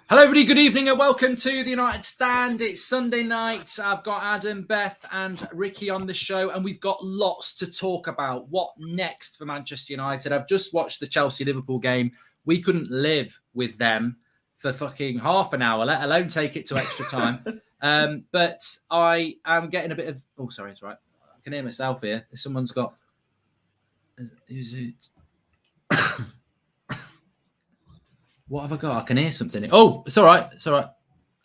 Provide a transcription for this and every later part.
Hello, everybody. Good evening and welcome to the United Stand. It's Sunday night. I've got Adam, Beth and Ricky on the show, and we've got lots to talk about. What next for Manchester United? I've just watched the Chelsea-Liverpool game. We couldn't live with them for fucking half an hour, let alone take it to extra time. But I am getting a bit of... Oh, sorry, it's right. I can hear myself here. Someone's got... Who's it? What have I got? I can hear something. Oh, it's all right. It's all right.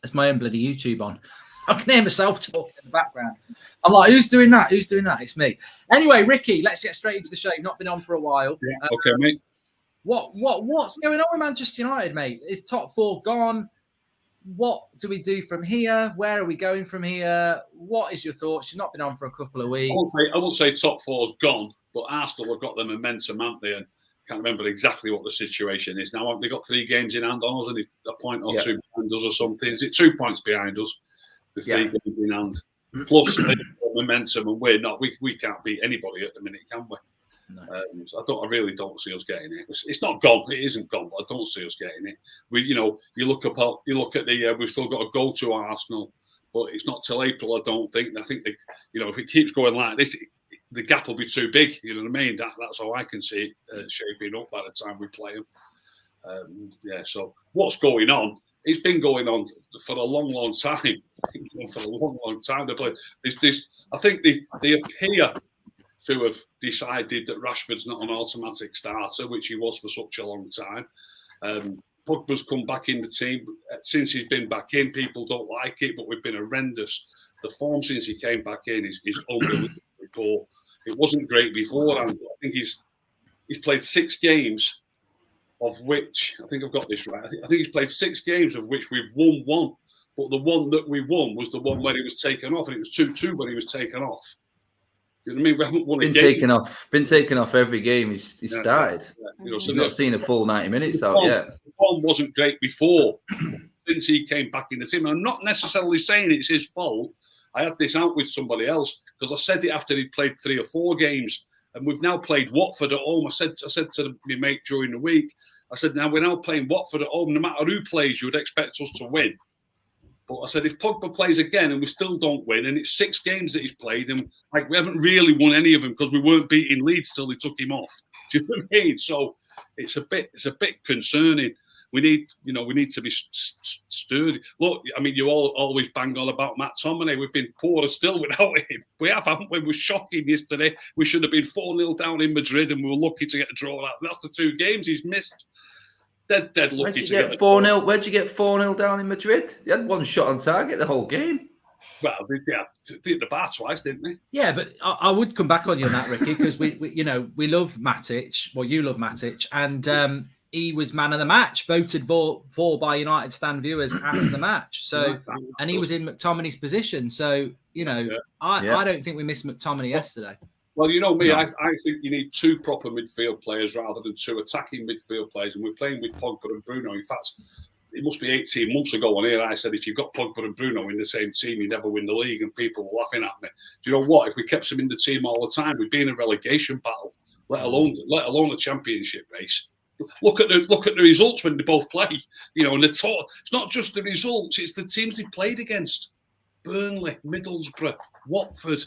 It's my own bloody YouTube on. I can hear myself talking in the background. I'm like, who's doing that? Who's doing that? It's me. Anyway, Ricky, let's get straight into the show. You've not been on for a while. Yeah, okay, mate. What's going on with Manchester United, mate? Is top four gone? What do we do from here? Where are we going from here? What is your thoughts? You've not been on for a couple of weeks. I won't say top four's gone, but Arsenal have got the momentum, haven't they? And can't remember exactly what the situation is now. They've got 3 games in hand on us, and a point or two behind us or something. Is it 2 points behind us with 3 games in hand? Plus momentum, and we're not. We can't beat anybody at the minute, can we? No. So I really don't see us getting it. It's not gone. It isn't gone, but I don't see us getting it. You look at the. We've still got to go to Arsenal, but it's not till April. I don't think. I think if it keeps going like this, the gap will be too big. You know what I mean? That's how I can see it shaping up by the time we play them. So what's going on? It's been going on for a long, long time. For a long, long time. I think they appear to have decided that Rashford's not an automatic starter, which he was for such a long time. Pogba's come back in the team. Since he's been back in, people don't like it, but we've been horrendous. The form since he came back in is unbelievably poor. It wasn't great before, and I think he's played 6 games, of which I think I've got this right. I think he's played 6 games, of which we've won 1. But the one that we won was the one where he was taken off, and it was 2-2 when he was taken off. You know what I mean? We haven't won a game. Been taken off every game he's started. Yeah. So he's not seen a full 90 minutes out yet. The form wasn't great before, since he came back in the team. I'm not necessarily saying it's his fault. I had this out with somebody else because I said it after he'd played 3 or 4 games, and we've now played Watford at home. I said to my mate during the week, I said, now we're now playing Watford at home. No matter who plays, you would expect us to win. But I said, if Pogba plays again and we still don't win, and it's 6 games that he's played, and we haven't really won any of them because we weren't beating Leeds till they took him off. Do you know what I mean? So it's a bit concerning. We need to be sturdy. Look, I mean, you all always bang on about McTominay. We've been poorer still without him. We haven't we? It was shocking yesterday. We should have been 4-0 down in Madrid, and we were lucky to get a draw. That's the 2 games he's missed. Dead lucky to get 4-0. Where'd you get 4-0 down in Madrid? You had 1 shot on target the whole game. Well, they hit the bar twice, didn't they? Yeah, but I would come back on you on that, Ricky, because we love Matic. Well, you love Matic, and he was man of the match, voted for by United Stand viewers after the match. So, and he was in McTominay's position. So, I don't think we missed McTominay yesterday. Well, you know me, no. I think you need 2 proper midfield players rather than 2 attacking midfield players. And we're playing with Pogba and Bruno. In fact, it must be 18 months ago on here, I said, if you've got Pogba and Bruno in the same team, you never win the league. And people were laughing at me. Do you know what? If we kept them in the team all the time, we'd be in a relegation battle, let alone a championship race. Look at the results when they both play. And it's not just the results; it's the teams they played against: Burnley, Middlesbrough, Watford.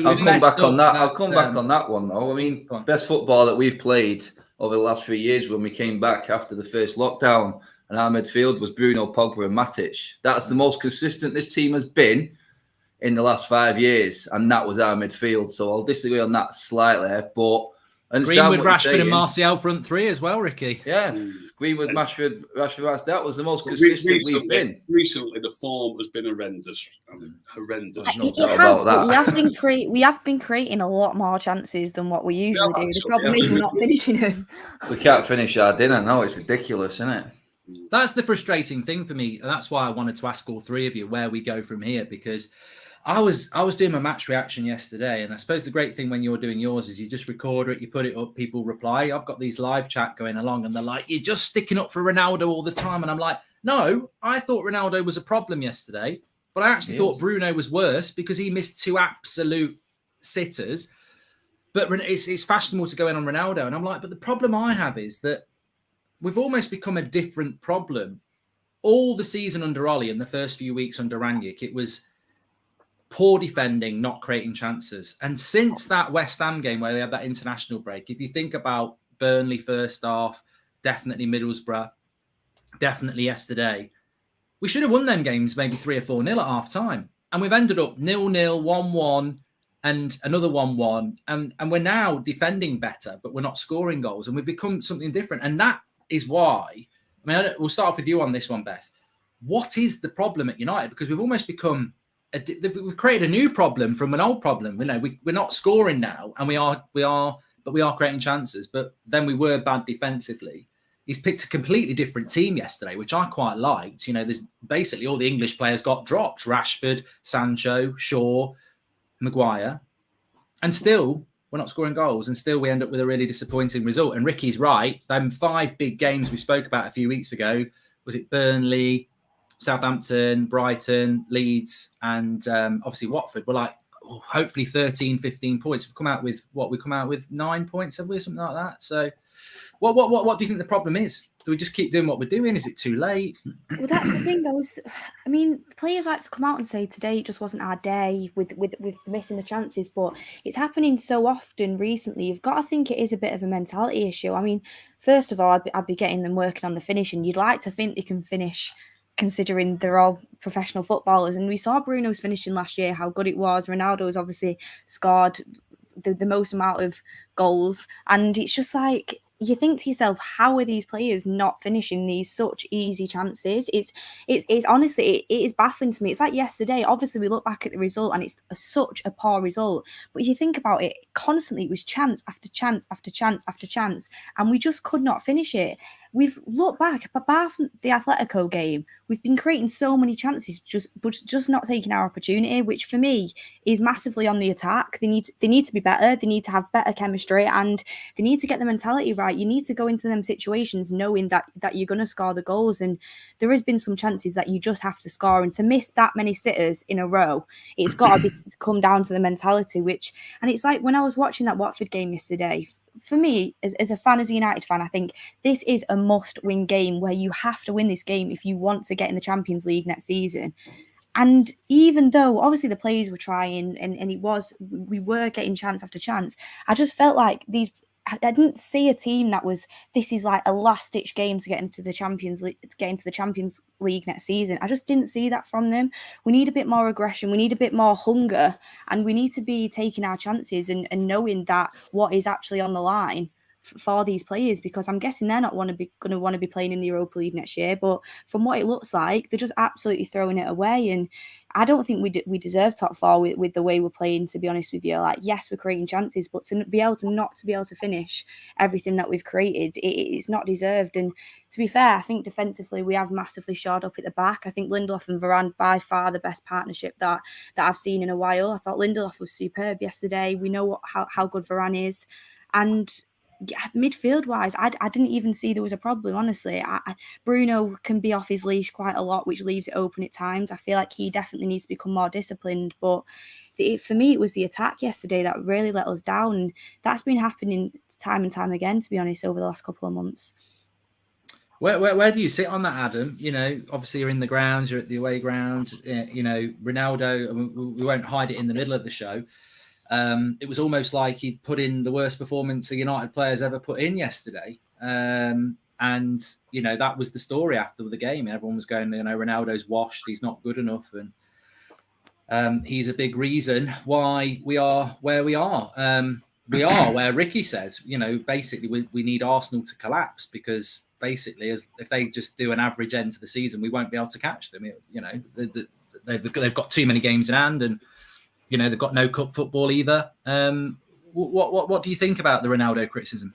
I'll come back on that. I'll come back on that one though. I mean, best football that we've played over the last 3 years when we came back after the first lockdown, and our midfield was Bruno, Pogba, and Matic. That's the most consistent this team has been in the last 5 years, and that was our midfield. So I'll disagree on that slightly, but. Greenwood, Rashford, and Martial front 3 as well, Ricky. Yeah, Greenwood, Rashford. That was the most consistent we've been. Recently, the form has been horrendous. Horrendous. No doubt about that. We have been creating a lot more chances than what we usually do. The problem is we're not finishing them. We can't finish our dinner. No, it's ridiculous, isn't it? That's the frustrating thing for me, and that's why I wanted to ask all 3 of you where we go from here, because I was doing my match reaction yesterday, and I suppose the great thing when you're doing yours is you just record it, you put it up, people reply. I've got these live chat going along, and they're like, you're just sticking up for Ronaldo all the time. And I'm like, no, I thought Ronaldo was a problem yesterday, but I actually thought Bruno was worse because he missed 2 absolute sitters. But it's fashionable to go in on Ronaldo. And I'm like, but the problem I have is that we've almost become a different problem all the season under Ollie and the first few weeks under Rangnick, it was poor defending, not creating chances. And since that West Ham game where they had that international break, if you think about Burnley first half, definitely Middlesbrough, definitely yesterday, we should have won them games maybe 3 or 4-0 at half time. And we've ended up 0-0, 1-1, and another 1-1. And we're now defending better, but we're not scoring goals. And we've become something different. And that is why, I mean, we'll start off with you on this one, Beth. What is the problem at United? Because we've almost become, we've created a new problem from an old problem. We're not scoring now, and we are creating chances. But then we were bad defensively. He's picked a completely different team yesterday, which I quite liked. There's basically all the English players got dropped: Rashford, Sancho, Shaw, Maguire, and still we're not scoring goals, and still we end up with a really disappointing result. And Ricky's right. Them 5 big games we spoke about a few weeks ago, was it Burnley, Southampton, Brighton, Leeds, and obviously Watford, were like, hopefully 13, 15 points. We've come out with 9 points, have we? Something like that. So what do you think the problem is? Do we just keep doing what we're doing? Is it too late? Well, that's the thing. Players like to come out and say today it just wasn't our day with missing the chances, but it's happening so often recently. You've got to think it is a bit of a mentality issue. I mean, first of all, I'd be getting them working on the finishing. You'd like to think they can finish, considering they're all professional footballers. And we saw Bruno's finishing last year, how good it was. Ronaldo's obviously scored the most amount of goals. And it's just like, you think to yourself, how are these players not finishing these such easy chances? It's honestly, it is baffling to me. It's like yesterday, obviously we look back at the result and it's such a poor result. But if you think about it, constantly it was chance after chance after chance after chance. And we just could not finish it. We've looked back, apart from the Atletico game, we've been creating so many chances, but just not taking our opportunity, which for me is massively on the attack. They need to be better. They need to have better chemistry, and they need to get the mentality right. You need to go into them situations knowing that you're going to score the goals, and there has been some chances that you just have to score. And to miss that many sitters in a row, it's got to come down to the mentality. And it's like when I was watching that Watford game yesterday. For me, as a fan, as a United fan, I think this is a must-win game where you have to win this game if you want to get in the Champions League next season. And even though obviously the players were trying and we were getting chance after chance, I just felt like I didn't see a team that this is like a last-ditch game to get into the Champions League next season. I just didn't see that from them. We need a bit more aggression. We need a bit more hunger, and we need to be taking our chances and knowing that what is actually on the line for these players, because I'm guessing they're not going to want to be playing in the Europa League next year. But from what it looks like, they're just absolutely throwing it away. And I don't think we deserve top 4 with the way we're playing, to be honest with you. Like, yes, we're creating chances, but to be able to finish everything that we've created, it's not deserved. And to be fair, I think defensively we have massively shored up at the back. I think Lindelof and Varane by far the best partnership that I've seen in a while. I thought Lindelof was superb yesterday. We know how good Varane is. And midfield wise, I didn't even see there was a problem, honestly. Bruno can be off his leash quite a lot, which leaves it open at times. I feel like he definitely needs to become more disciplined, but for me it was the attack yesterday that really let us down, and that's been happening time and time again, to be honest, over the last couple of months. Where do you sit on that, Adam? Obviously you're in the grounds, you're at the away ground. Ronaldo, we won't hide it in the middle of the show. It was almost like he'd put in the worst performance a United player's ever put in yesterday. And, that was the story after the game. Everyone was going, Ronaldo's washed. He's not good enough. And he's a big reason why we are where we are. We are where Ricky says, basically we need Arsenal to collapse, because basically if they just do an average end to the season, we won't be able to catch them. They've got too many games in hand, and they've got no cup football either. What do you think about the Ronaldo criticism?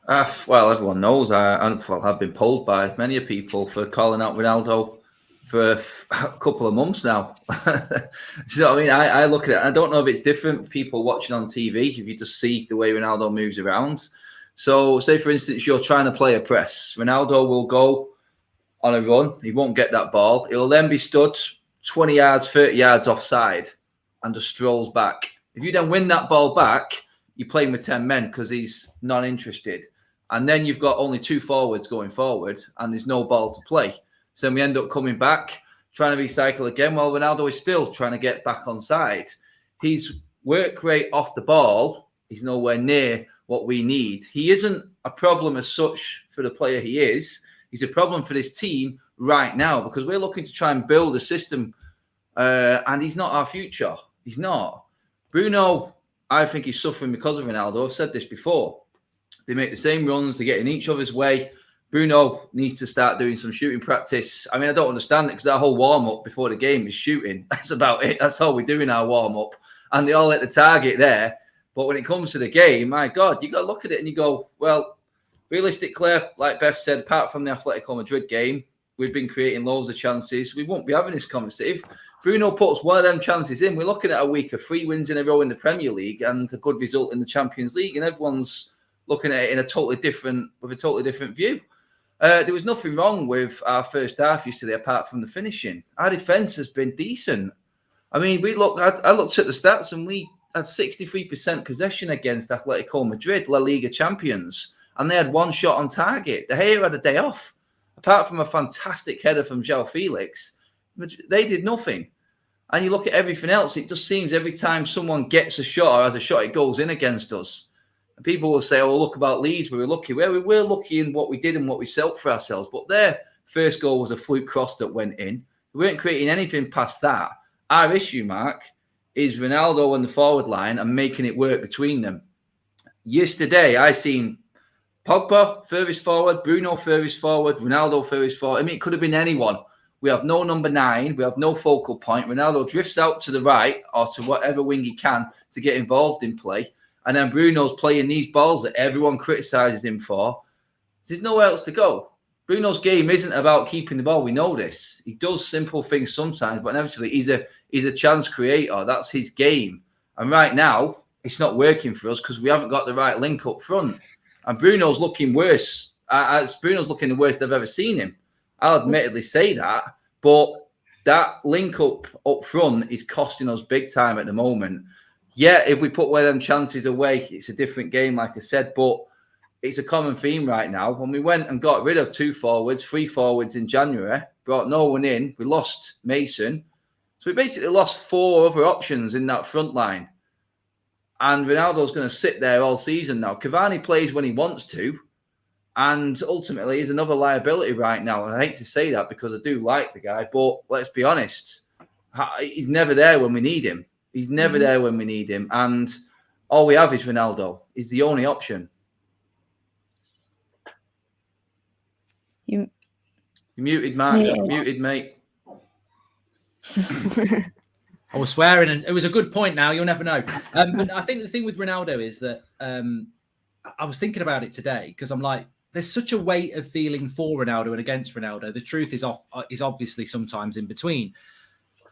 Well, everyone knows I've been polled by many people for calling out Ronaldo for a couple of months now. You know what I mean? I look at it. I don't know if it's different for people watching on TV, if you just see the way Ronaldo moves around. So say, for instance, you're trying to play a press. Ronaldo will go on a run. He won't get that ball. He'll then be stood 20 yards, 30 yards offside and just strolls back. If you then win that ball back, you're playing with 10 men because he's not interested. And then you've got only 2 forwards going forward and there's no ball to play. So we end up coming back, trying to recycle again. Well, Ronaldo is still trying to get back on side. His work rate off the ball is nowhere near what we need. He isn't a problem as such for the player he is. He's a problem for this team right now because we're looking to try and build a system, and he's not our future. He's not. Bruno, I think he's suffering because of Ronaldo. I've said this before. They make the same runs. They get in each other's way. Bruno needs to start doing some shooting practice. I mean, I don't understand it because our whole warm-up before the game is shooting. That's about it. That's all we do in our warm-up. And they all hit the target there. But when it comes to the game, my God, you got to look at it and you go, well, realistically, like Beth said, apart from the Atletico Madrid game, we've been creating loads of chances. We won't be having this conversation. If Bruno puts one of them chances in, we're looking at a week of 3 wins in a row in the Premier League and a good result in the Champions League. And everyone's looking at it in a totally different view. There was nothing wrong with our first half yesterday, apart from the finishing. Our defence has been decent. I mean, I looked at the stats and we had 63% possession against Atletico Madrid, La Liga champions, and they had 1 shot on target. De Gea had a day off. Apart from a fantastic header from João Felix, they did nothing. And you look at everything else, it just seems every time someone gets a shot or has a shot, it goes in against us. And people will say, oh, look about Leeds, we were lucky. Well, we were lucky in what we did and what we set for ourselves. But their first goal was a fluke cross that went in. We weren't creating anything past that. Our issue, Mark, is Ronaldo and the forward line and making it work between them. Yesterday, I seen Pogba furthest forward, Bruno furthest forward, Ronaldo furthest forward. I mean, it could have been anyone. We have no number 9. We have no focal point. Ronaldo drifts out to the right or to whatever wing he can to get involved in play. And then Bruno's playing these balls that everyone criticises him for. There's nowhere else to go. Bruno's game isn't about keeping the ball. We know this. He does simple things sometimes, but inevitably he's a chance creator. That's his game. And right now, it's not working for us because we haven't got the right link up front. And Bruno's looking worse. Bruno's looking the worst I've ever seen him. I'll admittedly say that. But that link up front is costing us big time at the moment. Yeah, if we put one of them chances away, it's a different game, like I said. But it's a common theme right now. When we went and got rid of 2 forwards, 3 forwards in January, brought no one in, we lost Mason. So we basically lost 4 other options in that front line. And Ronaldo's going to sit there all season now. Cavani plays when he wants to. And ultimately, he's another liability right now. And I hate to say that because I do like the guy. But let's be honest, he's never there when we need him. He's never there when we need him. And all we have is Ronaldo. He's the only option. You muted, Mark. Yeah. Muted, mate. I was swearing, and it was a good point. Now you'll never know. But I think the thing with Ronaldo is that I was thinking about it today because I'm like, there's such a weight of feeling for Ronaldo and against Ronaldo. The truth is obviously sometimes in between.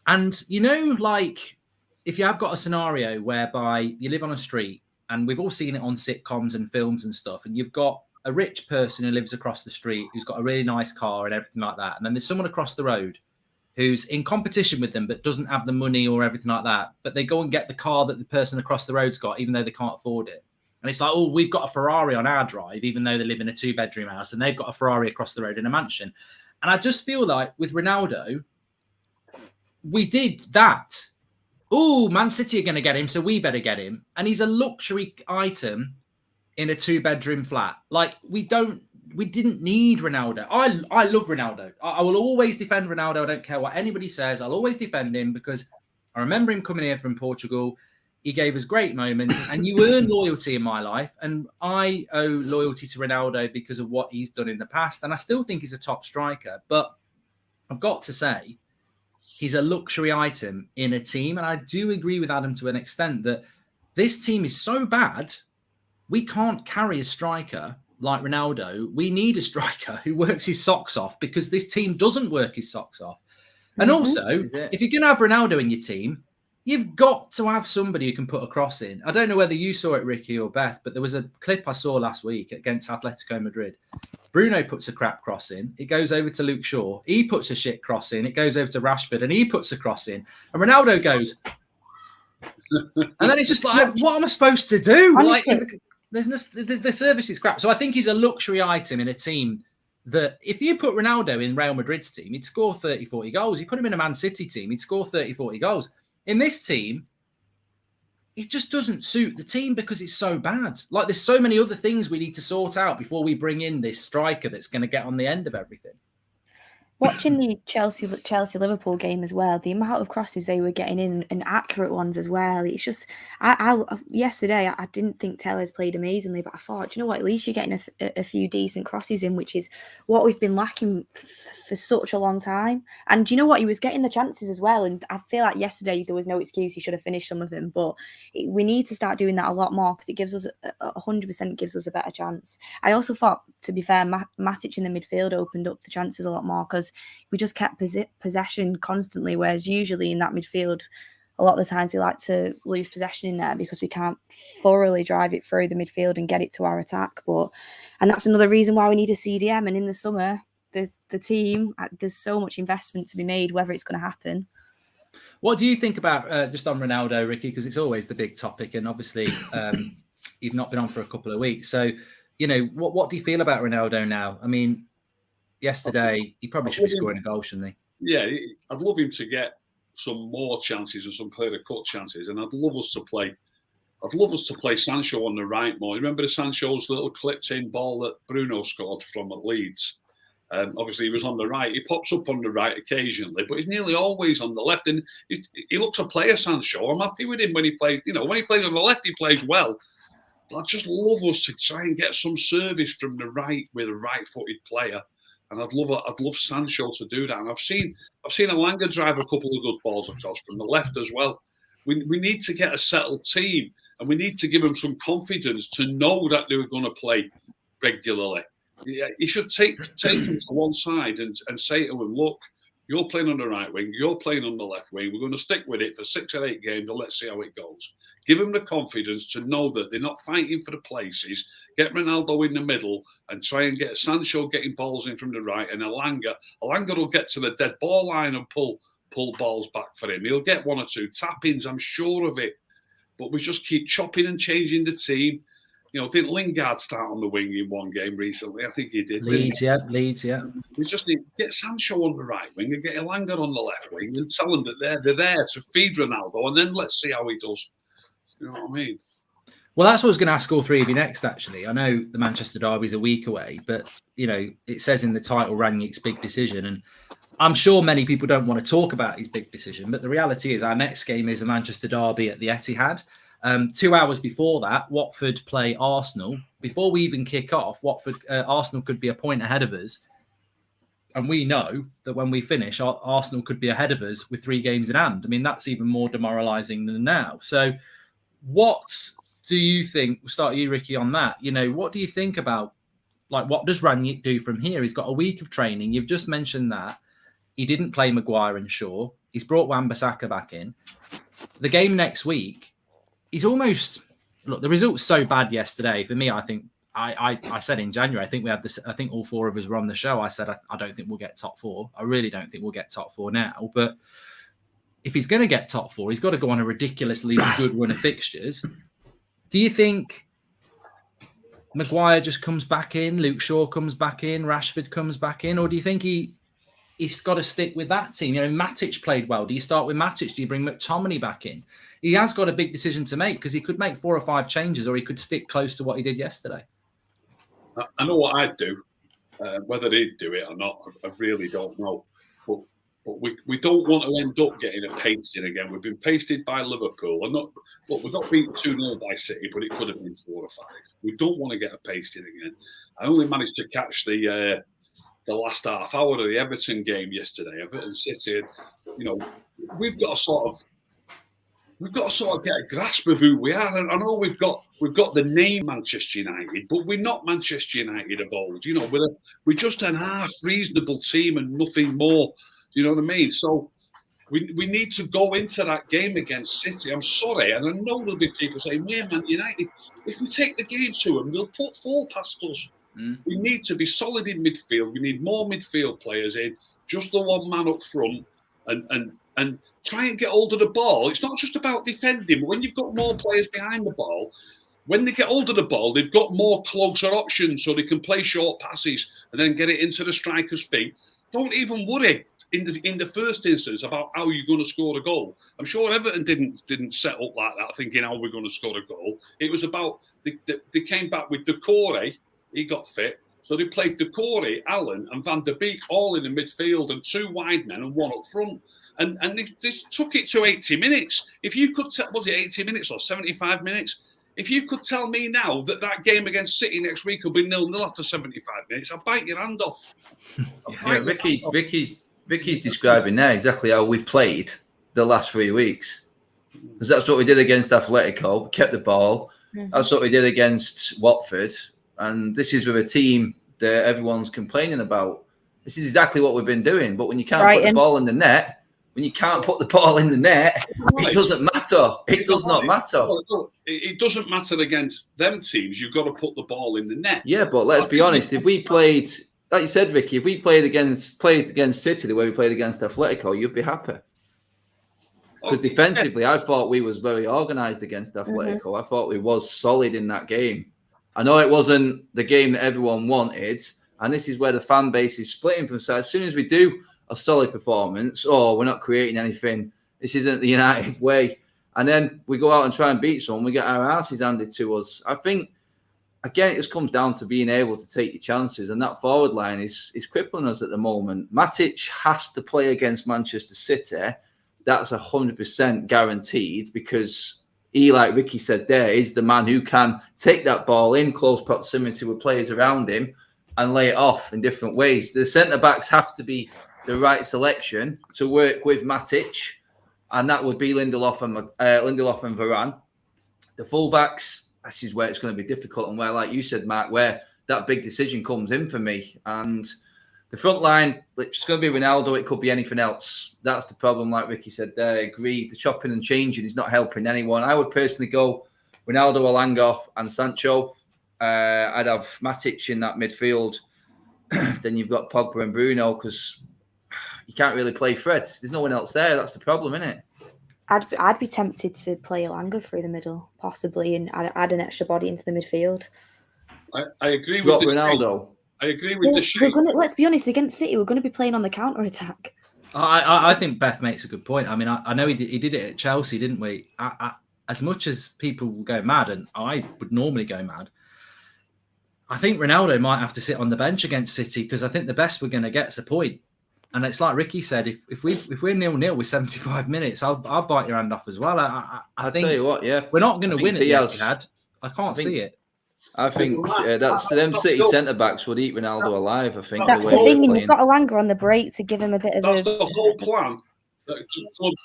And like if you have got a scenario whereby you live on a street, and we've all seen it on sitcoms and films and stuff, and you've got a rich person who lives across the street who's got a really nice car and everything like that, and then there's someone across the road who's in competition with them but doesn't have the money or everything like that, but they go and get the car that the person across the road's got, even though they can't afford it. And it's like, oh, we've got a Ferrari on our drive, even though they live in a 2-bedroom house, and they've got a Ferrari across the road in a mansion. And I just feel like with Ronaldo, we did that. Oh, Man City are going to get him, so we better get him. And he's a luxury item in a 2-bedroom flat. Like, we didn't need Ronaldo. I love Ronaldo. I will always defend Ronaldo. I don't care what anybody says. I'll always defend him because I remember him coming here from Portugal. He gave us great moments, and you earn loyalty in my life. And I owe loyalty to Ronaldo because of what he's done in the past. And I still think he's a top striker. But I've got to say, he's a luxury item in a team. And I do agree with Adam to an extent that this team is so bad, we can't carry a striker like Ronaldo. We need a striker who works his socks off because this team doesn't work his socks off. And also, if you're going to have Ronaldo in your team, you've got to have somebody who can put a cross in. I don't know whether you saw it, Ricky or Beth, but there was a clip I saw last week against Atletico Madrid. Bruno puts a crap cross in. It goes over to Luke Shaw. He puts a shit cross in. It goes over to Rashford, and he puts a cross in. And Ronaldo goes. And then it's just like, what am I supposed to do? Like, the service is crap. So I think he's a luxury item in a team that if you put Ronaldo in Real Madrid's team, he'd score 30, 40 goals. You put him in a Man City team, he'd score 30, 40 goals. In this team, it just doesn't suit the team because it's so bad. Like, there's so many other things we need to sort out before we bring in this striker that's going to get on the end of everything. Watching the Chelsea-Liverpool game as well, the amount of crosses they were getting in and accurate ones as well. It's just, yesterday I didn't think Tellez played amazingly, but I thought, do you know what? At least you're getting a few decent crosses in, which is what we've been lacking for such a long time. And do you know what? He was getting the chances as well. And I feel like yesterday there was no excuse. He should have finished some of them, but we need to start doing that a lot more because it gives us 100% gives us a better chance. I also thought, to be fair, Matic in the midfield opened up the chances a lot more because we just kept possession constantly, whereas usually in that midfield, a lot of the times we like to lose possession in there because we can't thoroughly drive it through the midfield and get it to our attack. And that's another reason why we need a CDM. And in the summer, the team, there's so much investment to be made, whether it's going to happen. What do you think about, just on Ronaldo, Ricky, because it's always the big topic, and obviously you've not been on for a couple of weeks. So, you know, what do you feel about Ronaldo now? I mean, yesterday, he probably should be scoring a goal, shouldn't he? Yeah, I'd love him to get some more chances and some clearer-cut chances, and I'd love us to play Sancho on the right more. Remember Sancho's little clipped-in ball that Bruno scored from at Leeds? Obviously, he was on the right. He pops up on the right occasionally, but he's nearly always on the left, and he looks a player, Sancho. I'm happy with him when he plays. You know, when he plays on the left, he plays well. But I'd just love us to try and get some service from the right with a right-footed player. And I'd love Sancho to do that. And I've seen Alanga drive a couple of good balls across from the left as well. We need to get a settled team, and we need to give them some confidence to know that they're going to play regularly. Yeah, he should take them to one side and say to them, look, you're playing on the right wing, you're playing on the left wing. We're going to stick with it for 6 or 8 games and let's see how it goes. Give them the confidence to know that they're not fighting for the places. Get Ronaldo in the middle and try and get Sancho getting balls in from the right, and Alanga will get to the dead ball line and pull balls back for him. He'll get 1 or 2 tap-ins, I'm sure of it. But we just keep chopping and changing the team. You know, didn't Lingard start on the wing in one game recently? I think he did. Leeds, yeah. We just need to get Sancho on the right wing and get Elanga on the left wing and tell them that they're there to feed Ronaldo, and then let's see how he does. You know what I mean? Well, that's what I was going to ask all three of you next, actually. I know the Manchester derby's a week away, but, you know, it says in the title Rangnick's big decision, and I'm sure many people don't want to talk about his big decision, but the reality is our next game is a Manchester derby at the Etihad. 2 hours before that, Watford play Arsenal. Before we even kick off, Arsenal could be a point ahead of us. And we know that when we finish, Arsenal could be ahead of us with 3 games in hand. I mean, that's even more demoralising than now. So what do you think? We'll start you, Ricky, on that. You know, what do you think about, like, what does Rangnick do from here? He's got a week of training. You've just mentioned that. He didn't play Maguire and Shaw. He's brought Wan-Bissaka back in. The game next week, he's almost... Look, the result's so bad yesterday. For me, I think... I said in January, I think we had this. I think all 4 of us were on the show. I said, I don't think we'll get top 4. I really don't think we'll get top 4 now. But if he's going to get top 4, he's got to go on a ridiculously good run of fixtures. Do you think Maguire just comes back in, Luke Shaw comes back in, Rashford comes back in? Or do you think he's got to stick with that team? You know, Matic played well. Do you start with Matic? Do you bring McTominay back in? He has got a big decision to make because he could make 4 or 5 changes, or he could stick close to what he did yesterday. I know what I'd do. Whether they'd do it or not, I really don't know. But we don't want to end up getting a pasting again. We've been pasted by Liverpool. We got beaten 2-0 by City, but it could have been 4 or 5. We don't want to get a pasting again. I only managed to catch the last half hour of the Everton game yesterday. Everton City, you know, we've got to sort of get a grasp of who we are. And I know we've got the name Manchester United, but we're not Manchester United of old. You know, we're just an half reasonable team and nothing more. You know what I mean? So we need to go into that game against City. I'm sorry, and I know there'll be people saying, "Yeah, Man United. If we take the game to them, they'll put 4 past us." We need to be solid in midfield. We need more midfield players in. Just the one man up front, and try and get hold of the ball. It's not just about defending. But when you've got more players behind the ball, when they get hold of the ball, they've got more closer options, so they can play short passes and then get it into the striker's feet. Don't even worry in the first instance about how you're going to score the goal. I'm sure Everton didn't set up like that, thinking how we're going to score a goal. It was about they came back with Decore. He got fit. So they played Decore, Allen, and Van der Beek all in the midfield, and 2 wide men and 1 up front. And they took it to 80 minutes. If you could was it 80 minutes or 75 minutes? If you could tell me now that game against City next week will be 0-0 after 75 minutes, I'll bite your hand off. Ricky's describing there exactly how we've played the last 3 weeks. Because that's what we did against Atletico. We kept the ball. Mm-hmm. That's what we did against Watford. And this is with a team that everyone's complaining about. This is exactly what we've been doing. But when you can't put the ball in the net, it doesn't matter. It does not matter. It doesn't matter against them teams. You've got to put the ball in the net. Yeah, but let's be honest. If we played, like you said, Ricky, if we played against City the way we played against Atletico, you'd be happy. Because defensively, I thought we was very organised against Atletico. Mm-hmm. I thought we was solid in that game. I know it wasn't the game that everyone wanted, and this is where the fan base is splitting from sides. As soon as we do a solid performance, we're not creating anything, this isn't the United way, and then we go out and try and beat someone, we get our asses handed to us. I think, again, it just comes down to being able to take your chances, and that forward line is crippling us at the moment. Matic has to play against Manchester City. That's 100% guaranteed, because he, like Ricky said there, is the man who can take that ball in close proximity with players around him and lay it off in different ways. The centre-backs have to be the right selection to work with Matic, and that would be Lindelof and Varane. The full-backs, this is where it's going to be difficult, and where, like you said, Mark, where that big decision comes in for me. And the front line, it's going to be Ronaldo. It could be anything else. That's the problem, like Ricky said there. I agree. The chopping and changing is not helping anyone. I would personally go Ronaldo, Alanga, and Sancho. I'd have Matic in that midfield. Then you've got Pogba and Bruno, because you can't really play Fred. There's no one else there. That's the problem, isn't it? I'd be tempted to play Alanga through the middle, possibly, and add an extra body into the midfield. I agree with Ronaldo. I agree with the shape. Let's be honest, against City, we're going to be playing on the counter-attack. I think Beth makes a good point. I mean, I know he did it at Chelsea, didn't we? As much as people will go mad, and I would normally go mad, I think Ronaldo might have to sit on the bench against City, because I think the best we're going to get is a point. And it's like Ricky said, if we're 0-0 with 75 minutes, I'll bite your hand off as well. I think, tell you what, yeah, we're not going to win it. I can't see it. I think that's them City centre-backs would eat Ronaldo alive, I think. That's the thing, and you've got Alanga on the break to give him a bit of That's the whole plan. The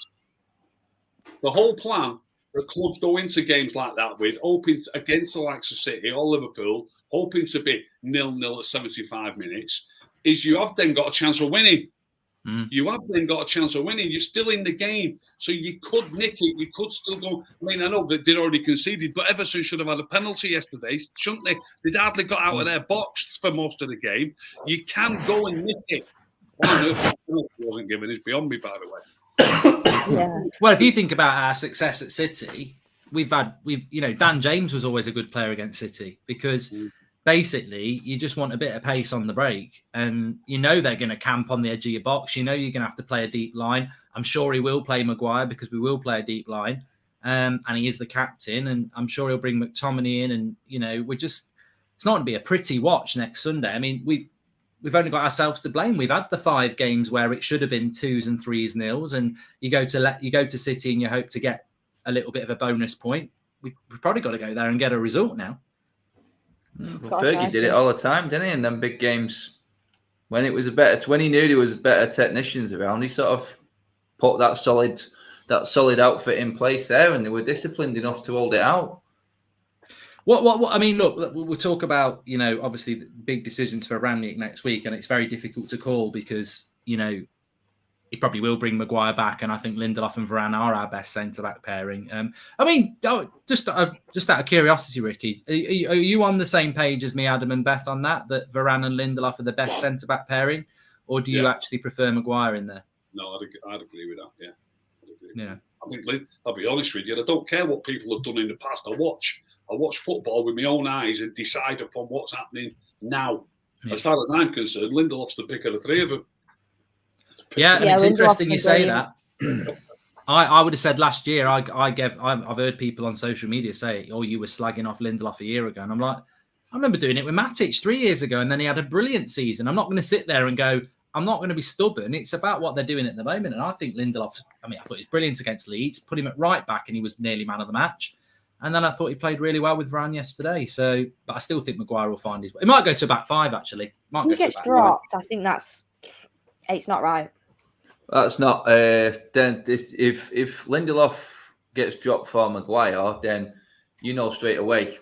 whole plan that clubs go into games like that with, hoping against the likes of City or Liverpool, hoping to be 0-0 at 75 minutes, is you have then got a chance of winning. You have then got a chance of winning. You're still in the game. So you could nick it. You could still go. I mean, I know that they'd already conceded, but Everton should have had a penalty yesterday, shouldn't they? They'd hardly got out of their box for most of the game. You can go and nick it. Why on earth wasn't given is beyond me, by the way. Yeah. Well, if you think about our success at City, we've Dan James was always a good player against City, because basically you just want a bit of pace on the break, and they're going to camp on the edge of your box. You're going to have to play a deep line. I'm sure he will play Maguire, because we will play a deep line, and he is the captain, and I'm sure he'll bring McTominay in, and it's not going to be a pretty watch next Sunday. I mean, we've only got ourselves to blame. We've had the 5 games where it should have been 2s and 3s nils, and you go to City and you hope to get a little bit of a bonus point. We've probably got to go there and get a result now. Well, Fergie did it all the time, didn't he? In them big games, when it was when he knew there was better technicians around, he sort of put that solid outfit in place there, and they were disciplined enough to hold it out. What I mean, look, we'll talk about obviously the big decisions for Rangnick next week, and it's very difficult to call, because he probably will bring Maguire back, and I think Lindelof and Varane are our best centre-back pairing. I mean, just out of curiosity, Ricky, are you on the same page as me, Adam and Beth, on that Varane and Lindelof are the best centre-back pairing, or do you actually prefer Maguire in there? No, I'd agree with that, yeah. I think I'll be honest with you. I don't care what people have done in the past. I watch football with my own eyes and decide upon what's happening now. Yeah. As far as I'm concerned, Lindelof's the pick of the three of them. Yeah, and it's interesting you say that. I would have said last year. I've heard people on social media say, "Oh, you were slagging off Lindelof a year ago," and I'm like, I remember doing it with Matic 3 years ago, and then he had a brilliant season. I'm not going to sit there and go, I'm not going to be stubborn. It's about what they're doing at the moment, and I think Lindelof. I thought he was brilliant against Leeds. Put him at right back, and he was nearly man of the match. And then I thought he played really well with Varane yesterday. So, but I still think Maguire will find his way. It might go to back five actually. He gets dropped. I think it's not right. That's not. Then if Lindelof gets dropped for Maguire, then you know straight away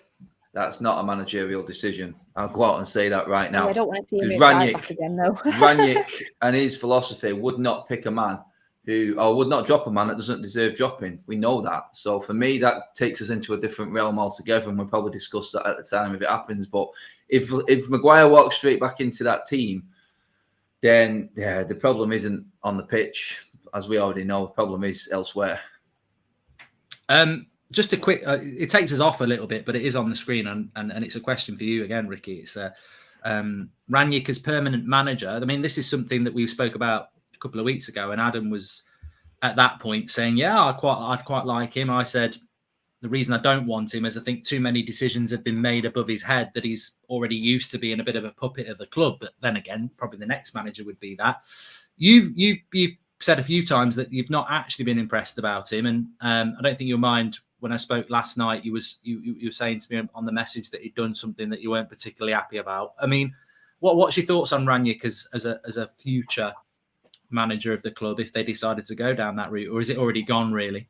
that's not a managerial decision. I'll go out and say that right now. I don't want to see him Rangnick, back again, though. Rangnick and his philosophy would not pick a man would not drop a man that doesn't deserve dropping. We know that. So for me, that takes us into a different realm altogether, and we'll probably discuss that at the time if it happens. But if Maguire walks straight back into that team, then the problem isn't on the pitch, as we already know. The problem is elsewhere. Just a quick, it takes us off a little bit, but it is on the screen, and it's a question for you again, Ricky. It's Rangnick as permanent manager. I mean, this is something that we spoke about a couple of weeks ago, and Adam was at that point saying, "Yeah, I'd quite like him." I said the reason I don't want him is I think too many decisions have been made above his head that he's already used to being a bit of a puppet of the club. But then again, probably the next manager would be that. You've said a few times that you've not actually been impressed about him, and I don't think you'll mind. When I spoke last night, you were saying to me on the message that he'd done something that you weren't particularly happy about. I mean, what's your thoughts on Rangnick as a future manager of the club if they decided to go down that route, or is it already gone really?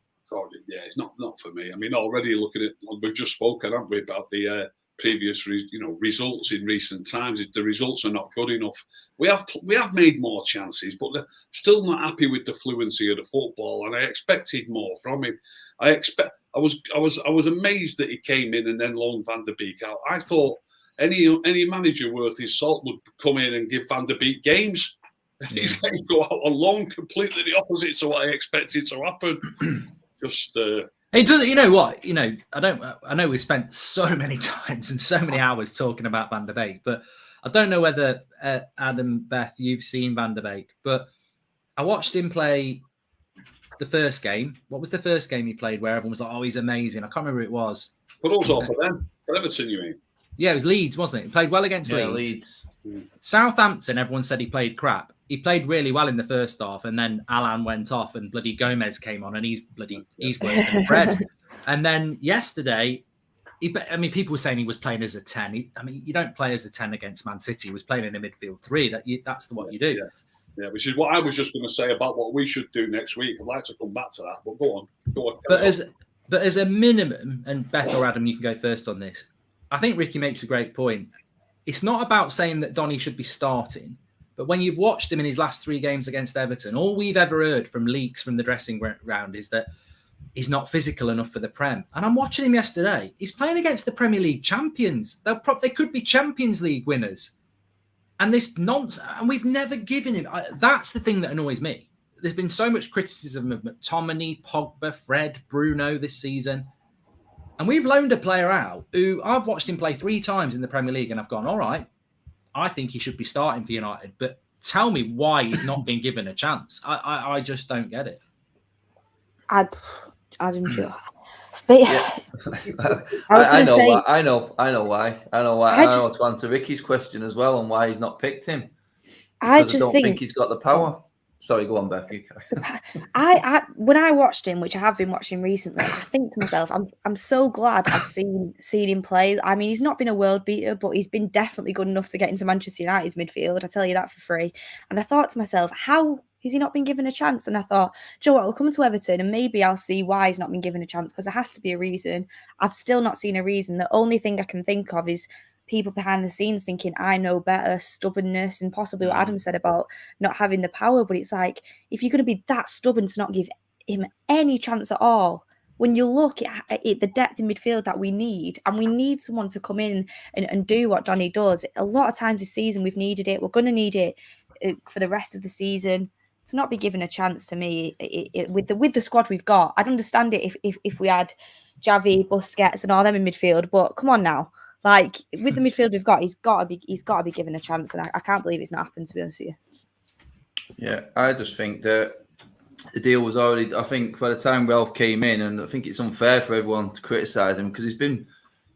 Yeah, it's not for me. I mean, already looking at, we've just spoken, haven't we, about the previous results in recent times. The results are not good enough. We have made more chances, but they're still not happy with the fluency of the football, and I expected more from him. I was amazed that he came in and then loaned Van der Beek out. I thought any manager worth his salt would come in and give Van der Beek games. He's let him go out on loan, completely the opposite to what I expected to happen. Just it does. You know what? I know we spent so many times and so many hours talking about Van der Beek, but I don't know whether Adam, Beth, you've seen Van der Beek, but I watched him play the first game. What was the first game he played where everyone was like, "Oh, he's amazing"? I can't remember who it was. But also for them, for Everton, you mean? Yeah, it was Leeds, wasn't it? He played well against Leeds. Southampton, everyone said he played crap. He played really well in the first half, and then Alan went off, and bloody Gomez came on, and he's worse than Fred. And then yesterday, people were saying he was playing as a 10. You don't play as a 10 against Man City. He was playing in a midfield 3. That's what you do. Yeah, which is what I was just going to say about what we should do next week. I'd like to come back to that, but go on. But as a minimum, and Beth or Adam, you can go first on this. I think Ricky makes a great point. It's not about saying that Donny should be starting, but when you've watched him in his last 3 games against Everton, all we've ever heard from leaks from the dressing round is that he's not physical enough for the Prem. And I'm watching him yesterday. He's playing against the Premier League champions. They could be Champions League winners. And this nonsense, and we've never given him. That's the thing that annoys me. There's been so much criticism of McTominay, Pogba, Fred, Bruno this season. And we've loaned a player out who I've watched him play 3 times in the Premier League, and I've gone, all right, I think he should be starting for United. But tell me why he's not been given a chance. I just don't get it. Adam, but yeah. I know why. I know to answer Ricky's question as well, and why he's not picked him. I don't think he's got the power. Sorry, go on, Beth. When I watched him, which I have been watching recently, I think to myself, I'm so glad I've seen him play. I mean, he's not been a world beater, but he's been definitely good enough to get into Manchester United's midfield. I tell you that for free. And I thought to myself, how has he not been given a chance? And I thought, Joe, I'll come to Everton and maybe I'll see why he's not been given a chance, because there has to be a reason. I've still not seen a reason. The only thing I can think of is people behind the scenes thinking, I know better, stubbornness, and possibly what Adam said about not having the power. But it's like, if you're going to be that stubborn to not give him any chance at all, when you look at the depth in midfield that we need, and we need someone to come in and do what Donny does. A lot of times this season we've needed it. We're going to need it for the rest of the season. to not be given a chance to me with the squad we've got. I'd understand it if we had Javi, Busquets, and all them in midfield, but come on now, like with the midfield we've got, he's got to be given a chance, and I can't believe it's not happened, to be honest with you. Yeah, I just think that the deal was already. I think by the time Ralph came in, and I think it's unfair for everyone to criticise him because he's been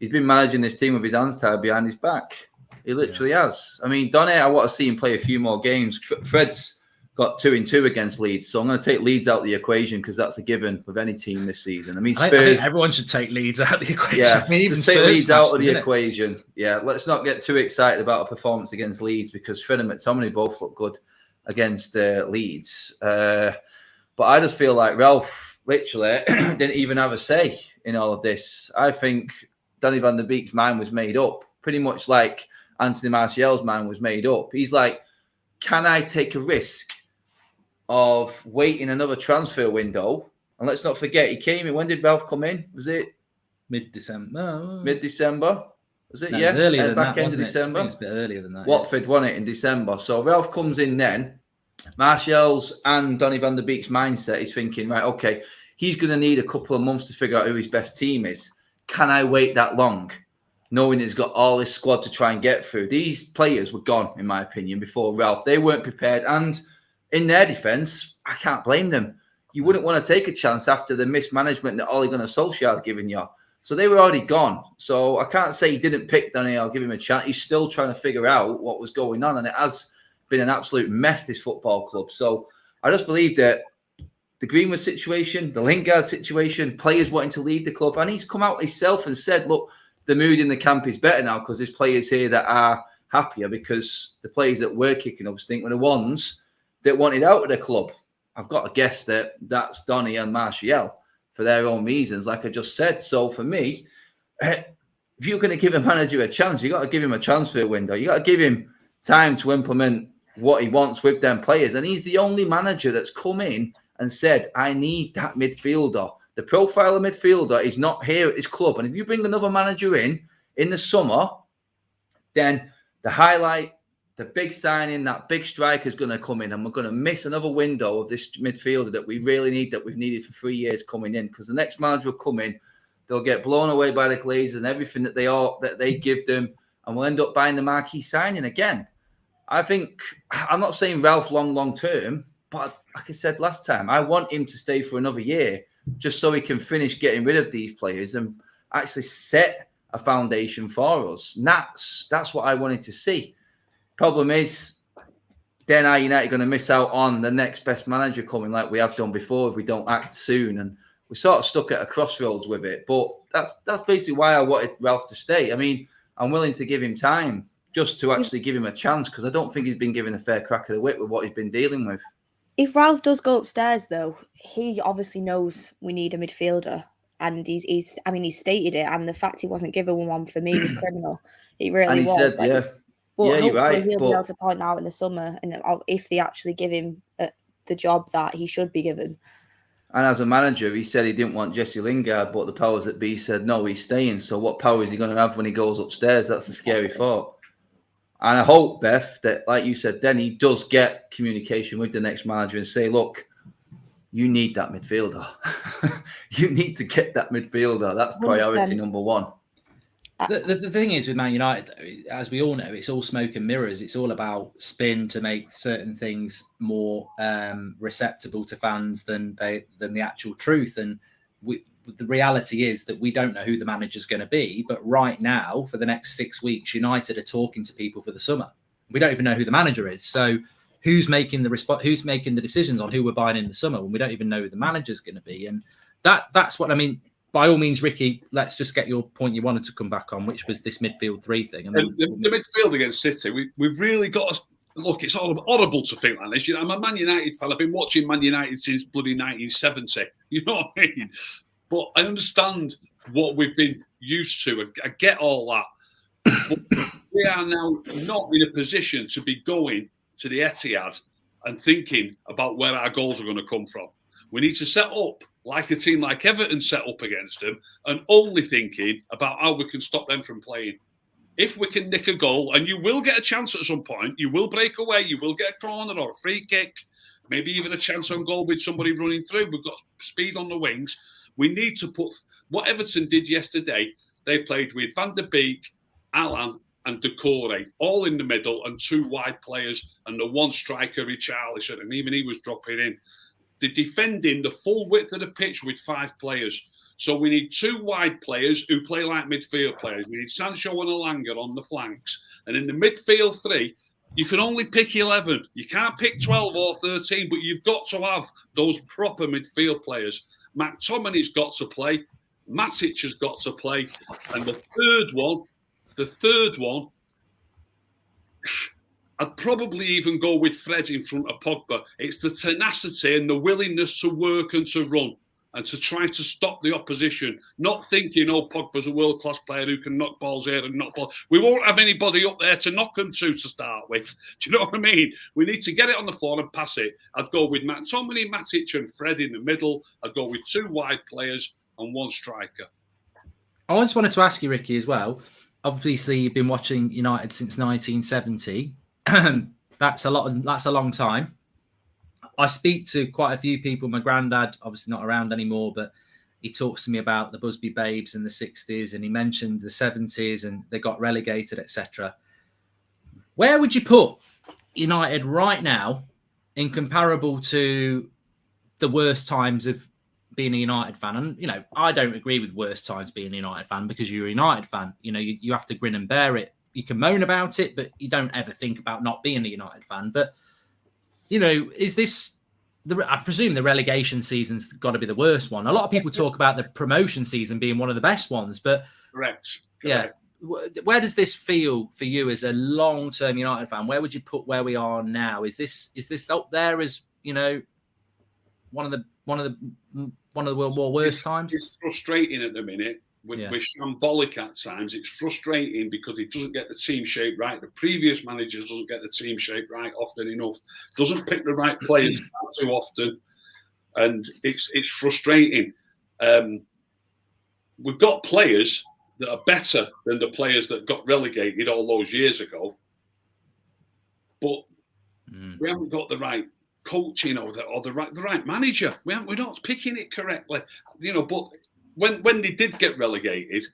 managing this team with his hands tied behind his back. He literally has. I mean, Donny, I want to see him play a few more games. Fred's got 2-2 against Leeds, so I'm going to take Leeds out of the equation because that's a given with any team this season. I mean, Spurs. I think everyone should take Leeds out of the equation. Yeah, I mean, even take Spurs Leeds out of the equation. Yeah, let's not get too excited about a performance against Leeds because Fred and McTominay both look good against Leeds. But I just feel like Ralph literally didn't even have a say in all of this. I think Donny van der Beek's mind was made up, pretty much like Anthony Martial's mind was made up. He's like, can I take a risk of waiting another transfer window? And let's not forget, he came in. When did Ralph come in? Was it mid-December? Mid-December? Was it? No, yeah, it was earlier than back that, end of December. I think it's a bit earlier than that. Watford won it in December. So Ralph comes in then. Martial's and Donny van der Beek's mindset is thinking, right, okay, he's going to need a couple of months to figure out who his best team is. Can I wait that long? Knowing he's got all this squad to try and get through. These players were gone, in my opinion, before Ralph. They weren't prepared. And in their defence, I can't blame them. You wouldn't want to take a chance after the mismanagement that Ole Gunnar Solskjaer has given you. So they were already gone. So I can't say he didn't pick Donny or give him a chance. He's still trying to figure out what was going on. And it has been an absolute mess, this football club. So I just believe that the Greenwood situation, the Lingard situation, players wanting to leave the club. And he's come out himself and said, look, the mood in the camp is better now because there's players here that are happier because the players that were kicking up stink were the ones that wanted out of the club. I've got to guess that that's Donny and Martial for their own reasons, like I just said. So for me, if you're going to give a manager a chance, you got to give him a transfer window. You got to give him time to implement what he wants with them players. And he's the only manager that's come in and said, I need that midfielder. The profile of midfielder is not here at this club. And if you bring another manager in the summer, then the highlight, the big signing, that big striker is going to come in and we're going to miss another window of this midfielder that we really need, that we've needed for 3 years coming in. Because the next manager will come in, they'll get blown away by the Glazers and everything that they give them, and we'll end up buying the marquee signing again. I think, I'm not saying Ralph long term, but like I said last time, I want him to stay for another year just so he can finish getting rid of these players and actually set a foundation for us. And that's what I wanted to see. Problem is, then are United going to miss out on the next best manager coming like we have done before if we don't act soon? And we're sort of stuck at a crossroads with it. But that's basically why I wanted Ralph to stay. I mean, I'm willing to give him time just to actually give him a chance because I don't think he's been given a fair crack of the whip with what he's been dealing with. If Ralph does go upstairs, though, he obviously knows we need a midfielder, and he's stated it. And the fact he wasn't given one for me was criminal. It really was. And he said, yeah. But yeah, you're right. He'll be able to point out in the summer, and if they actually give him the job that he should be given. And as a manager, he said he didn't want Jesse Lingard, but the powers that be said no, he's staying. So what power is he going to have when he goes upstairs? That's a scary thought. And I hope, Beth, that, like you said, then he does get communication with the next manager and say, look, you need that midfielder. You need to get that midfielder. That's priority 100%. Number one. The thing is with Man United, though, as we all know, it's all smoke and mirrors. It's all about spin to make certain things more receptible to fans than the actual truth. And the reality is that we don't know who the manager's going to be. But right now, for the next 6 weeks, United are talking to people for the summer. We don't even know who the manager is. So who's making the decisions on who we're buying in the summer when we don't even know who the manager's going to be? And that's what I mean. By all means, Ricky, let's just get your point you wanted to come back on, which was this midfield 3 thing. And the midfield against City, we've really got to look. It's horrible to think like this. You know, I'm a Man United fan. I've been watching Man United since bloody 1970. You know what I mean? But I understand what we've been used to. I get all that. But we are now not in a position to be going to the Etihad and thinking about where our goals are going to come from. We need to set up like a team like Everton set up against them and only thinking about how we can stop them from playing. If we can nick a goal, and you will get a chance at some point, you will break away, you will get a corner or a free kick, maybe even a chance on goal with somebody running through. We've got speed on the wings. We need to put what Everton did yesterday. They played with Van der Beek, Alan, and Decore, all in the middle, and 2 wide players, and the 1 striker, Richarlison, and even he was dropping in. The defending the full width of the pitch with 5 players. So we need 2 wide players who play like midfield players. We need Sancho and Alanga on the flanks. And in the midfield 3, you can only pick 11. You can't pick 12 or 13, but you've got to have those proper midfield players. McTominay's got to play. Matic has got to play. And the third one, I'd probably even go with Fred in front of Pogba. It's the tenacity and the willingness to work and to run and to try to stop the opposition, not thinking, oh, Pogba's a world-class player who can knock balls here and knock balls. We won't have anybody up there to knock them to start with. Do you know what I mean? We need to get it on the floor and pass it. I'd go with McTominay, Matic and Fred in the middle. I'd go with 2 wide players and 1 striker. I just wanted to ask you, Ricky, as well. Obviously, you've been watching United since 1970. That's a long time. I speak to quite a few people. My granddad, obviously not around anymore, but he talks to me about the Busby Babes in the 60s, and he mentioned the 70s and they got relegated, etc. Where would you put United right now in comparable to the worst times of being a United fan? And, I don't agree with worst times being a United fan because you're a United fan. You have to grin and bear it. You can moan about it, but you don't ever think about not being a United fan. But, is this... I presume the relegation season's got to be the worst one. A lot of people talk about the promotion season being one of the best ones, but... Correct. Yeah. Where does this feel for you as a long-term United fan? Where would you put where we are now? Is this up there as, one of the World War worst times? It's frustrating at the minute. We're shambolic at times. It's frustrating because he doesn't get the team shape right. The previous manager doesn't get the team shape right often enough. Doesn't pick the right players too often, and it's frustrating. We've got players that are better than the players that got relegated all those years ago, but we haven't got the right coaching or the right manager. We're not picking it correctly, But when they did get relegated,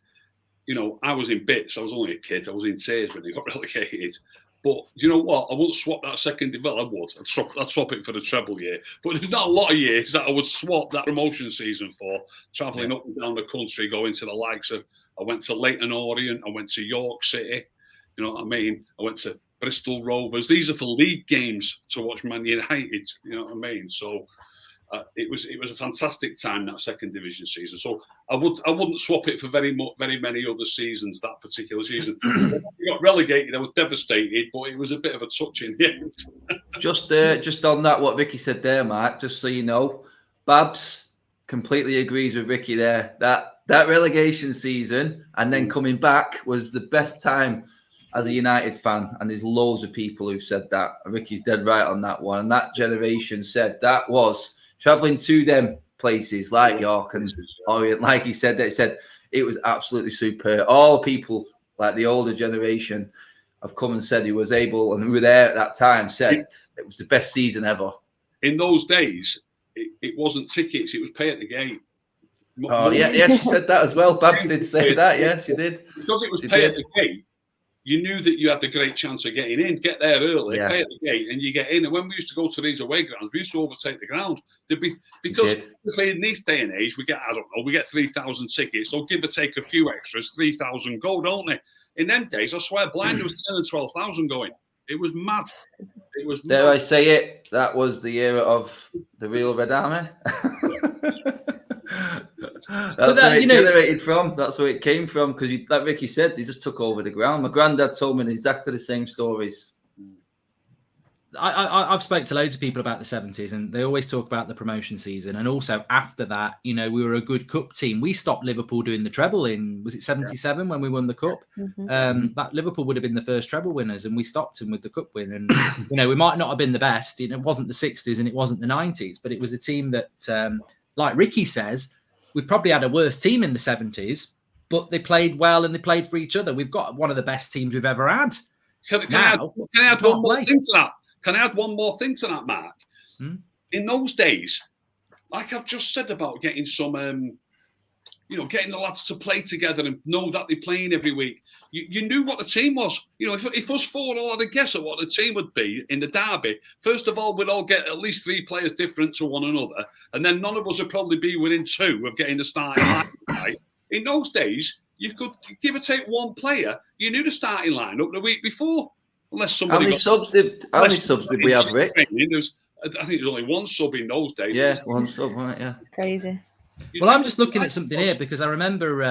I was in bits. I was only a kid. I was in tears when they got relegated. But you know what? I wouldn't swap that second division. I would. I'd swap it for the treble year. But there's not a lot of years that I would swap that promotion season for, travelling up and down the country, going to the likes of, I went to Leyton Orient, I went to York City, you know what I mean? I went to Bristol Rovers. These are for league games to watch Man United, you know what I mean? So it was a fantastic time, that second division season. So I wouldn't swap it for very many other seasons, that particular season. When we got relegated, I was devastated, but it was a bit of a touch in the end. Just on that, what Ricky said there, Mark, just so you know, Babs completely agrees with Ricky there. That relegation season and then coming back was the best time as a United fan, and there's loads of people who've said that. Ricky's dead right on that one. And that generation said that was travelling to them places like York and Orient, like he said, it was absolutely superb. All people, like the older generation, have come and said he was able, and who were there at that time, said it was the best season ever. In those days, it wasn't tickets, it was pay at the gate. Oh, yeah, she said that as well. Babs did say that, yeah, she did. Because it was pay at the gate, you knew that you had the great chance of getting in. Get there early, pay at the gate, and you get in. And when we used to go to these away grounds, we used to overtake the ground. Because in this day and age, we get 3,000 tickets, so give or take a few extras, 3,000 go, don't they? In them days, I swear, blind there was 10 and 12,000 going. It was mad. It was. Dare I say it? That was the era of the real Red Army. That's where it generated from. That's where it came from. Because, like Ricky said, they just took over the ground. My granddad told me exactly the same stories. I've spoken to loads of people about the 70s, and they always talk about the promotion season. And also after that, we were a good cup team. We stopped Liverpool doing the treble in, was it 77 when we won the cup? Mm-hmm. That Liverpool would have been the first treble winners, and we stopped them with the cup win. And, we might not have been the best. It wasn't the 60s and it wasn't the 90s, but it was a team that, like Ricky says, we probably had a worse team in the 70s, but they played well and they played for each other. We've got one of the best teams we've ever had. Can I add one more thing to that? Can I add one more thing to that, Mark? In those days, like I've just said about getting some, getting the lads to play together and know that they're playing every week. You knew what the team was. If us four all had a guess at what the team would be in the derby, first of all, we'd all get at least 3 players different to one another. And then none of us would probably be within 2 of getting the starting line. Right? In those days, you could give or take 1 player. You knew the starting lineup the week before. Unless somebody How many subs did we have, Rick? I think there's only 1 sub in those days. Yeah, 1 sub, right? Yeah. Crazy. Well, I'm just looking at something here because I remember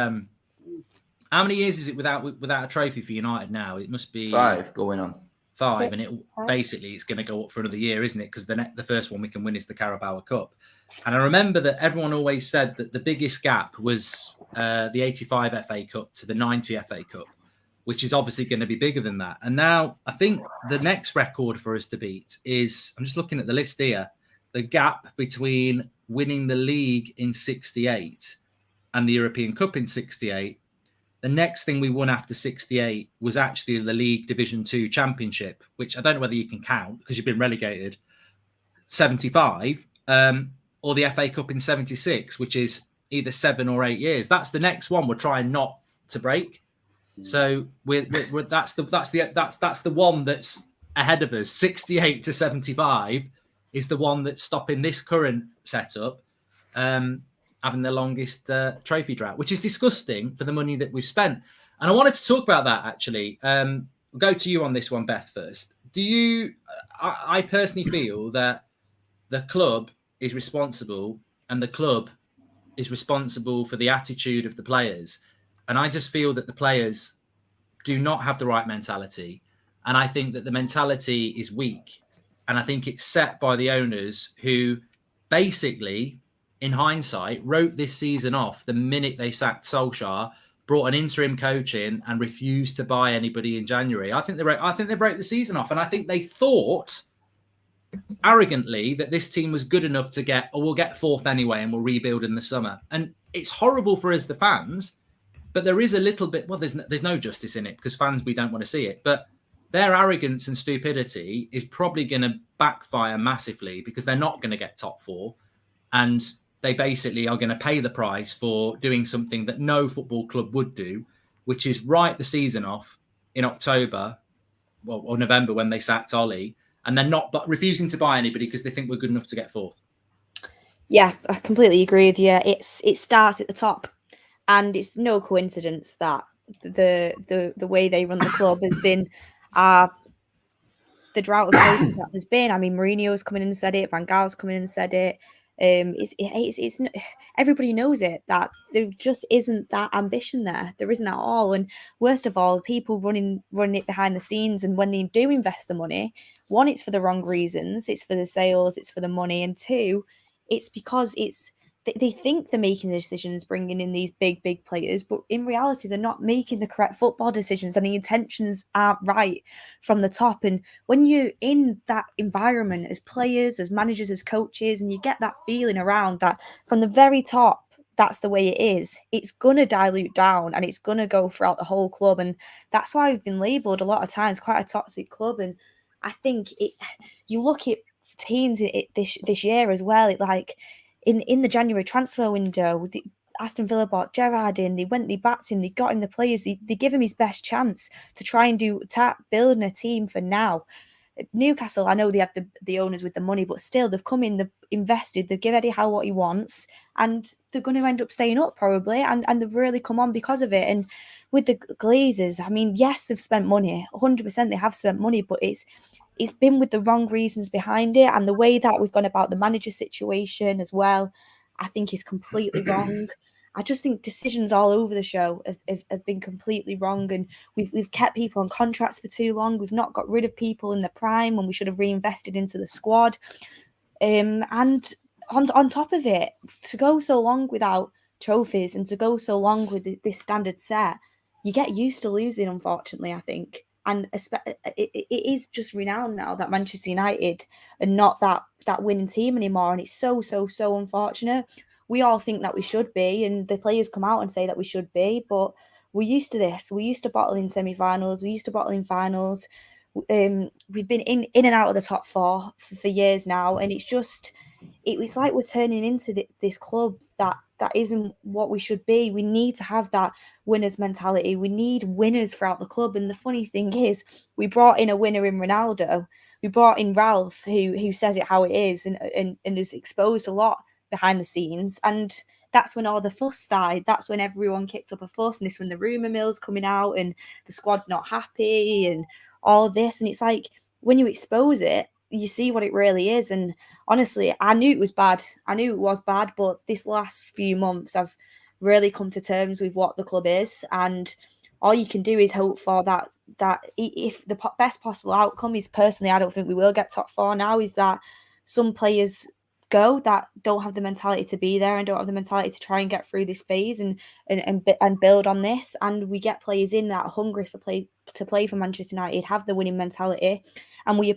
how many years is it without a trophy for United now? It must be 5 going on. 5, and it's going to go up for another year, isn't it? Because the first one we can win is the Carabao Cup. And I remember that everyone always said that the biggest gap was the 85 FA Cup to the 90 FA Cup, which is obviously going to be bigger than that. And now I think the next record for us to beat is, I'm just looking at the list here, the gap between winning the league in 68 and the European Cup in 68. The next thing we won after 68 was actually the League Division 2 Championship, which I don't know whether you can count because you've been relegated, 75, or the FA Cup in 76, which is either 7 or 8 years. That's the next one we're trying not to break. So that's the one that's ahead of us. 68 to 75 is the one that's stopping this current setup having the longest trophy drought, which is disgusting for the money that we've spent. And I wanted to talk about that, actually. We'll go to you on this one, Beth, first. I personally feel that the club is responsible and the club is responsible for the attitude of the players. And I just feel that the players do not have the right mentality. And I think that the mentality is weak. And I think it's set by the owners who basically, in hindsight, wrote this season off the minute they sacked Solskjaer, brought an interim coach in and refused to buy anybody in January. I think they've wrote the season off. And I think they thought arrogantly that this team was good enough to we'll get 4th anyway and we'll rebuild in the summer. And it's horrible for us, the fans, but there is a little bit, well, there's no justice in it because fans, we don't want to see it. But their arrogance and stupidity is probably going to backfire massively because they're not going to get top 4. And they basically are going to pay the price for doing something that no football club would do, which is write the season off in October or November when they sacked Ollie, and then refusing to buy anybody because they think we're good enough to get 4th. Yeah, I completely agree with you. It starts at the top, and it's no coincidence that the way they run the club has been the drought of coaches that there's been. I mean, Mourinho's coming in and said it. Van Gaal's coming in and said it. It's everybody knows it, that there just isn't that ambition there. There isn't at all. And worst of all, people running it behind the scenes. And when they do invest the money, 1, it's for the wrong reasons. It's for the sales. It's for the money. And 2, it's because they think they're making the decisions, bringing in these big players, but in reality, they're not making the correct football decisions and the intentions aren't right from the top. And when you're in that environment as players, as managers, as coaches, and you get that feeling around that from the very top, that's the way it is, it's going to dilute down and it's going to go throughout the whole club. And that's why we've been labelled a lot of times quite a toxic club. And I think you look at teams this year as well, in the January transfer window, Aston Villa bought Gerrard in, they backed him, they got him the players, they give him his best chance to try and building a team for now. Newcastle, I know they have the owners with the money, but still they've come in, they've invested, they've given Eddie Howe what he wants, and they're going to end up staying up probably, and they've really come on because of it. And with the Glazers, I mean, yes, they've spent money, 100% they have spent money, but it's been with the wrong reasons behind it, and the way that we've gone about the manager situation as well, I think is completely wrong. I just think decisions all over the show have been completely wrong, and we've kept people on contracts for too long. We've not got rid of people in the prime when we should have reinvested into the squad. And on top of it, to go so long without trophies and to go so long with this standard set, you get used to losing, unfortunately, I think. And it is just renowned now that Manchester United are not that winning team anymore. And it's so unfortunate. We all think that we should be, and the players come out and say that we should be, but we're used to this. We're used to bottling semi-finals. We're used to bottling finals. We've been in and out of the top four for years now, and it was like we're turning into this club that isn't what we should be. We need to have that winners mentality. We need winners throughout the club. And the funny thing is, we brought in a winner in Ronaldo. We brought in Ralph, who says it how it is, and has exposed a lot behind the scenes. And that's when all the fuss started. That's when everyone kicked up a fuss, and this when the rumour mill's coming out, and the squad's not happy, and all this. And it's like, when you expose it, you see what it really is. And honestly, I knew it was bad. But this last few months, I've really come to terms with what the club is. And all you can do is hope for that if the best possible outcome is, personally, I don't think we will get top four now, is that some players go that don't have the mentality to be there and don't have the mentality to try and get through this phase and build on this. And we get players in that are hungry to play for Manchester United, have the winning mentality, and we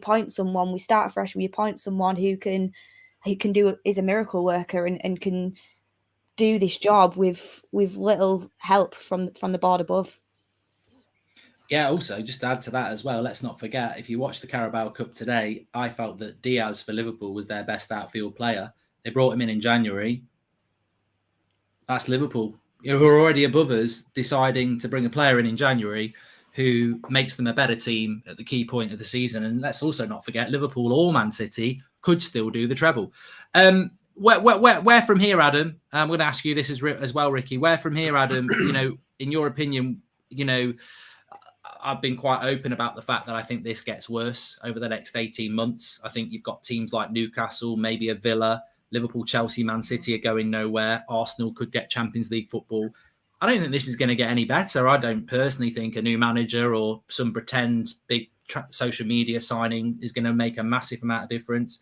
start fresh, we appoint someone who can is a miracle worker and can do this job with little help from the board above. Yeah, also, just to add to that as well, let's not forget, if you watch the Carabao Cup today, I felt that Diaz for Liverpool was their best outfield player. They brought him in January. That's Liverpool, who are already above us, deciding to bring a player in January who makes them a better team at the key point of the season. And let's also not forget, Liverpool or Man City could still do the treble. Where from here, Adam? I'm going to ask you this as well, Ricky. Where from here, Adam? In your opinion, I've been quite open about the fact that I think this gets worse over the next 18 months. I think you've got teams like Newcastle, maybe a Villa, Liverpool, Chelsea, Man City are going nowhere. Arsenal could get Champions League football. I don't think this is going to get any better. I don't personally think a new manager or some pretend big social media signing is going to make a massive amount of difference.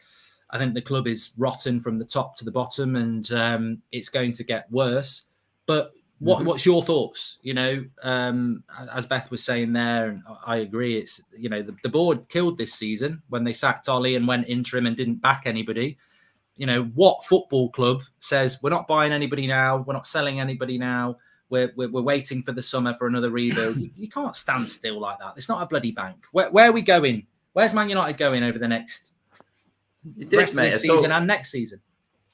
I think the club is rotten from the top to the bottom, and it's going to get worse. But what's your thoughts? As Beth was saying there, and I agree, it's, the board killed this season when they sacked Ollie and went interim and didn't back anybody. What football club says, we're not buying anybody now, we're not selling anybody now, we're waiting for the summer for another rebuild? You can't stand still like that. It's not a bloody bank. Where are we going? Where's Man United going over the next rest of this season and next season?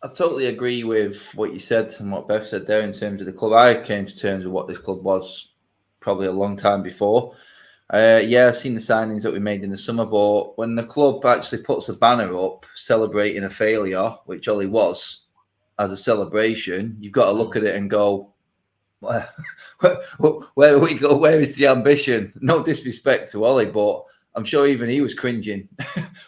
I totally agree with what you said and what Beth said there in terms of the club. I came to terms with what this club was probably a long time before. I've seen the signings that we made in the summer, but when the club actually puts a banner up celebrating a failure, which Ollie was, as a celebration, you've got to look at it and go, where do we go? Where is the ambition? No disrespect to Ollie, but I'm sure even he was cringing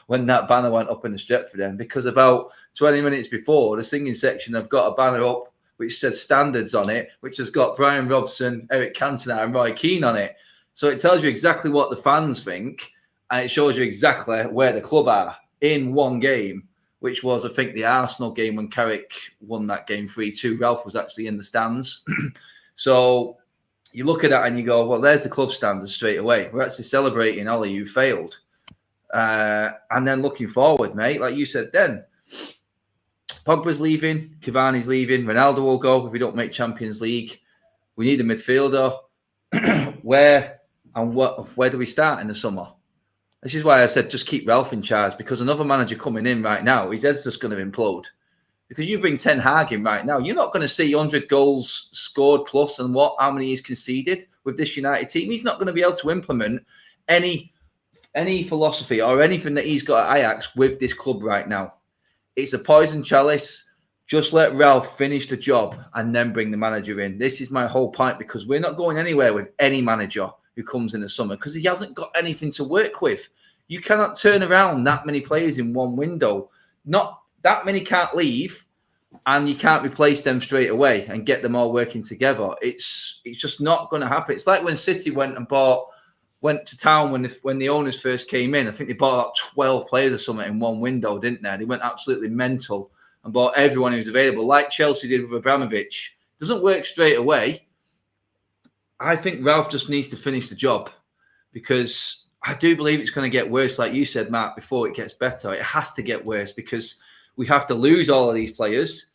when that banner went up in the Stretford end, because about 20 minutes before, the singing section have got a banner up which says standards on it, which has got Brian Robson, Eric Cantona and Roy Keane on it. So it tells you exactly what the fans think, and it shows you exactly where the club are in one game, which was, I think, the Arsenal game when Carrick won that game 3-2. Ralph was actually in the stands. So you look at that and you go, well, there's the club standards straight away. We're actually celebrating Ollie, who failed. And then looking forward, mate, like you said then, Pogba's leaving, Cavani's leaving, Ronaldo will go if we don't make Champions League. We need a midfielder. Where do we start in the summer? This is why I said just keep Ralph in charge, because another manager coming in right now, his head's just going to implode. Because you bring Ten Hag in right now, you're not going to see 100 goals scored plus and how many he's conceded with this United team. He's not going to be able to implement any philosophy or anything that he's got at Ajax with this club right now. It's a poison chalice. Just let Ralph finish the job and then bring the manager in. This is my whole point, because we're not going anywhere with any manager who comes in the summer, because he hasn't got anything to work with. You cannot turn around that many players in one window. Not that many can't leave, and you can't replace them straight away and get them all working together. It's just not going to happen. It's like when City went to town when the owners first came in. I think they bought about 12 players or something in one window, didn't they? They went absolutely mental and bought everyone who's available, like Chelsea did with Abramovich. Doesn't work straight away. I think Ralph just needs to finish the job, because I do believe it's going to get worse, like you said, Mark, before it gets better. It has to get worse, because we have to lose all of these players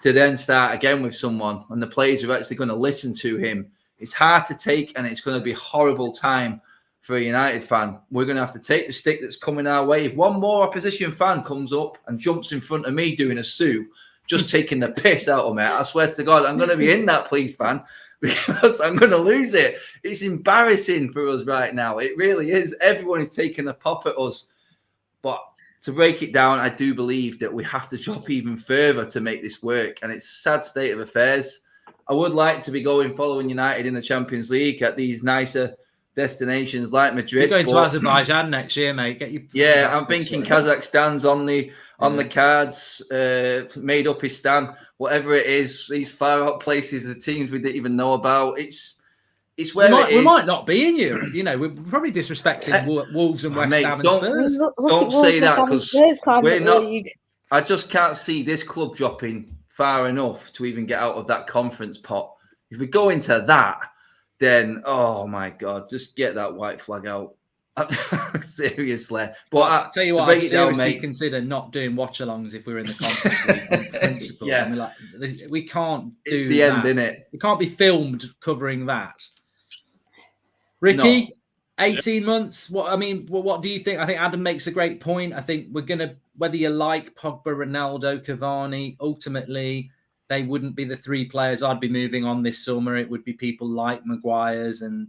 to then start again with someone, and the players are actually going to listen to him. It's hard to take, and it's going to be a horrible time for a United fan. We're going to have to take the stick that's coming our way. If one more opposition fan comes up and jumps in front of me doing a sue, just taking the piss out of me, I swear to God, I'm going to be in that police van because I'm going to lose it. It's embarrassing for us right now. It really is. Everyone is taking a pop at us. But to break it down, I do believe that we have to drop even further to make this work. And it's a sad state of affairs. I would like to be following United in the Champions League at these nicer destinations like Madrid. You're going to Azerbaijan next year, mate. I'm thinking Kazakhstan's on the cards. Made up his stand, whatever it is. These far out places, the teams we didn't even know about. It's where we might not be in Europe. We're probably disrespecting Wolves and West Ham and Spurs. Don't say that because we're not. I just can't see this club dropping far enough to even get out of that conference pot. If we go into that, then, oh my God, just get that white flag out. Seriously. But I'll tell you what, I'd seriously consider not doing watch-alongs if we're in the conference league on principle. Yeah. I mean, we can't do It's the end, isn't it? We can't be filmed covering that. Ricky, 18 months. What do you think? I think Adam makes a great point. I think we're going to, whether you like Pogba, Ronaldo, Cavani, ultimately, they wouldn't be the three players I'd be moving on this summer. It would be people like Maguire's and,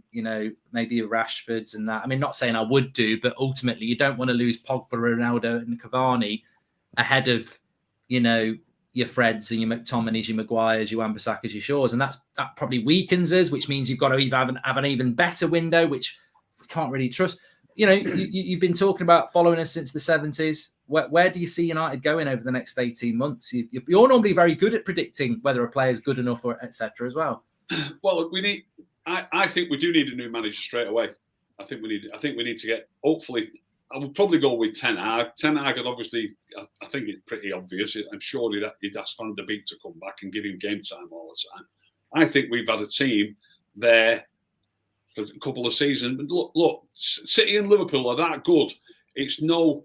maybe Rashford's and that. I mean, not saying I would do, but ultimately you don't want to lose Pogba, Ronaldo and Cavani ahead of, your Freds and your McTominays, your Maguire's, your Wan-Bissakas, your Shaws. And that probably weakens us, which means you've got to either have an even better window, which we can't really trust. You've been talking about following us since the 70s. Where do you see United going over the next 18 months? You're normally very good at predicting whether a player is good enough or etc. as well. Well, I think we do need a new manager straight away. I think we need to get, hopefully, I would probably go with Ten Hag. Ten Hag, obviously, I think it's pretty obvious. I'm sure he'd ask Van der Beek to come back and give him game time all the time. I think we've had a team there for a couple of seasons. Look, City and Liverpool are that good. It's no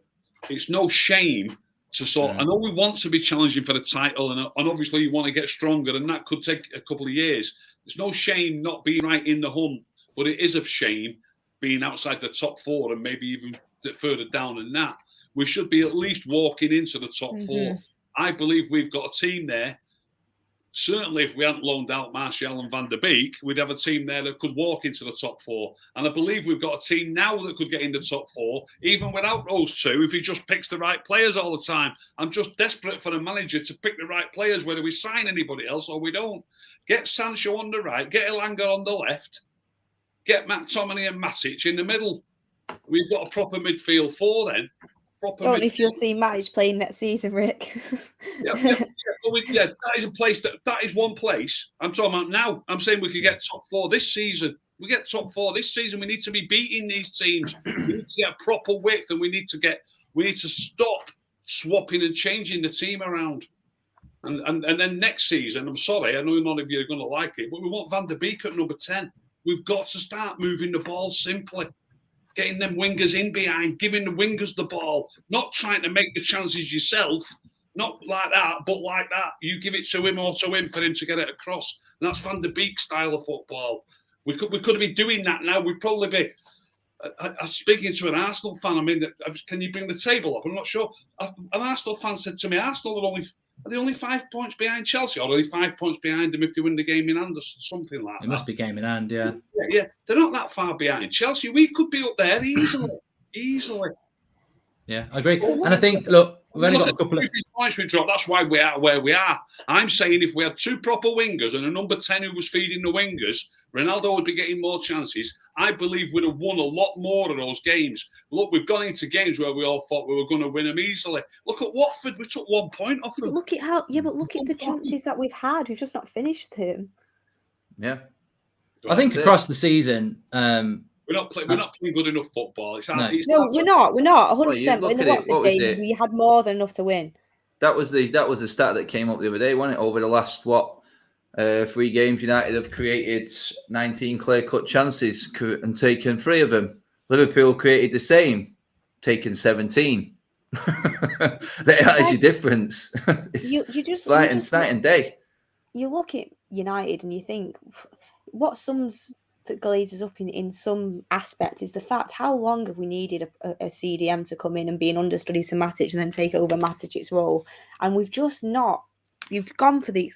shame to sort. I know we want to be challenging for the title, and obviously you want to get stronger, and that could take a couple of years. There's no shame not being right in the hunt, but it is a shame being outside the top four and maybe even further down than that. We should be at least walking into the top four. I believe we've got a team there. Certainly, if we hadn't loaned out Martial and Van der Beek, we'd have a team there that could walk into the top four. And I believe we've got a team now that could get in the top four, even without those two, if he just picks the right players all the time. I'm just desperate for a manager to pick the right players, whether we sign anybody else or we don't. Get Sancho on the right, get Elanga on the left, get McTominay and Matic in the middle. We've got a proper midfield four then. Don't if you'll see Matic playing next season, Rick. That is a place that is one place. I'm talking about now. I'm saying we could get top four this season. We get top four this season. We need to be beating these teams. We need to get a proper width, and we need to stop swapping and changing the team around. And then next season, I'm sorry, I know none of you are going to like it, but we want Van der Beek at number 10. We've got to start moving the ball simply. Getting them wingers in behind, giving the wingers the ball, not trying to make the chances yourself, not like that, but like that. You give it to him or to him for him to get it across. And that's Van der Beek's style of football. We could be doing that now. We'd probably be. I'm speaking to an Arsenal fan. I mean, can you bring the table up? I'm not sure. An Arsenal fan said to me, Arsenal are they only 5 points behind Chelsea, or are they 5 points behind them if they win the game in hand or something like that? It must be game in hand, yeah. Yeah, they're not that far behind Chelsea. We could be up there easily. Yeah, I agree. And I think, look, we've only got a couple of points we dropped. That's why we are where we are. I'm saying if we had two proper wingers and a number 10 who was feeding the wingers, Ronaldo would be getting more chances. I believe we'd have won a lot more of those games. Look, we've gone into games where we all thought we were going to win them easily. Look at Watford. We took 1 point off them. But look at the chances that we've had. We've just not finished them. Yeah. I think across the season, we're not playing good enough football. We're not 100%. But in the Watford game, we had more than enough to win. That was the stat that came up the other day, wasn't it? Over the last 3 games, United have created 19 clear-cut chances and taken 3 of them. Liverpool created the same, taken 17. That is your difference. It's night and day. You look at United and you think, what sums glazes up in some aspect is the fact how long have we needed a CDM to come in and be an understudy to Matic and then take over Matic's role, and we've just not. You've gone for the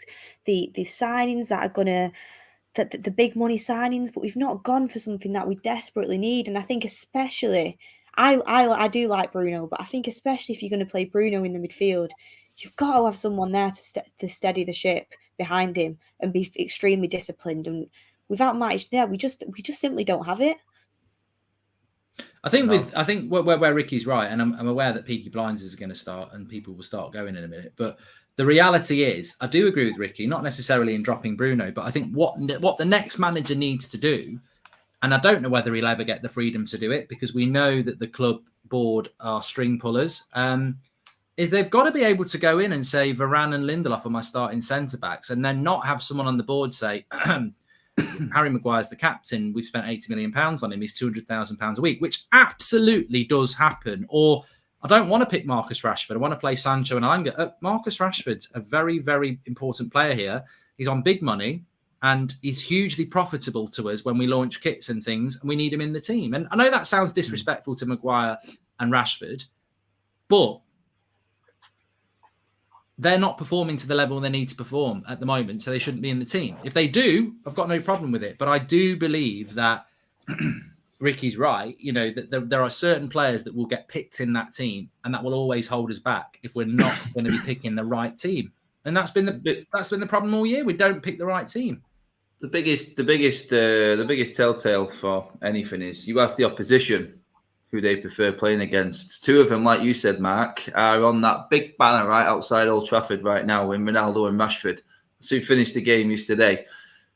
signings that are gonna the big money signings, but we've not gone for something that we desperately need. And I think especially I do like Bruno, but I think especially if you're going to play Bruno in the midfield, you've got to have someone there to steady the ship behind him and be extremely disciplined. And without Matic there, we just simply don't have it. I think where Ricky's right, and I'm aware that Peaky Blinders is going to start and people will start going in a minute, but the reality is, I do agree with Ricky, not necessarily in dropping Bruno, but I think what the next manager needs to do, and I don't know whether he'll ever get the freedom to do it because we know that the club board are string pullers, is they've got to be able to go in and say Varane and Lindelof are my starting centre-backs and then not have someone on the board say, Harry Maguire's the captain, we've spent £80 million on him, he's £200,000 a week, which absolutely does happen. Or I don't want to pick Marcus Rashford. I want to play Sancho and Alanga. Marcus Rashford's a very, very important player here. He's on big money and he's hugely profitable to us when we launch kits and things, and we need him in the team. And I know that sounds disrespectful to Maguire and Rashford, but they're not performing to the level they need to perform at the moment, so they shouldn't be in the team. If they do, I've got no problem with it. But I do believe that Ricky's right, that there are certain players that will get picked in that team, and that will always hold us back if we're not going to be picking the right team. And that's been the problem all year. We don't pick the right team. The biggest telltale for anything is you ask the opposition who they prefer playing against. Two of them, like you said, Mark, are on that big banner right outside Old Trafford right now in Ronaldo and Rashford. So who finished the game yesterday.